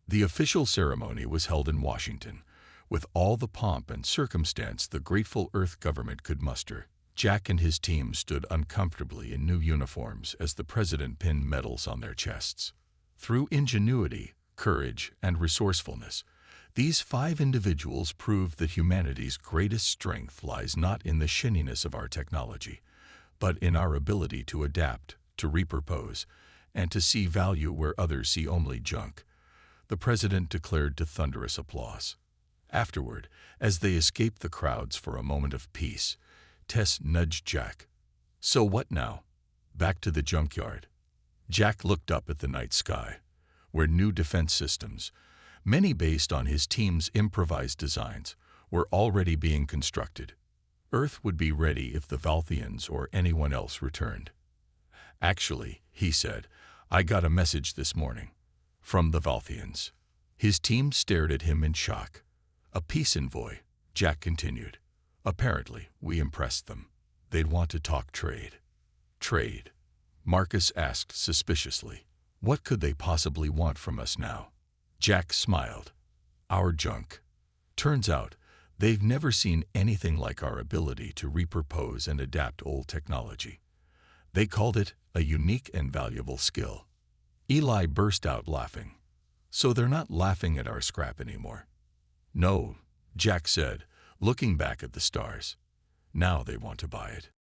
the official ceremony was held in Washington, with all the pomp and circumstance the grateful Earth government could muster. Jack and his team stood uncomfortably in new uniforms as the president pinned medals on their chests. Through ingenuity, courage, and resourcefulness, these 5 individuals proved that humanity's greatest strength lies not in the shininess of our technology, but in our ability to adapt, to repurpose, and to see value where others see only junk. The president declared to thunderous applause. Afterward, as they escaped the crowds for a moment of peace, Tess nudged Jack. "So what now? Back to the junkyard?" Jack looked up at the night sky, where new defense systems, many based on his team's improvised designs, were already being constructed. Earth would be ready if the Valthians or anyone else returned. "Actually," he said, "I got a message this morning. From the Valthians." His team stared at him in shock. "A peace envoy," Jack continued. "Apparently, we impressed them. They'd want to talk trade." "Trade?" Marcus asked suspiciously. "What could they possibly want from us now?" Jack smiled. "Our junk. Turns out, they've never seen anything like our ability to repurpose and adapt old technology. They called it a unique and valuable skill." Eli burst out laughing. So they're not laughing at our scrap anymore. No, Jack said, looking back at the stars. Now they want to buy it.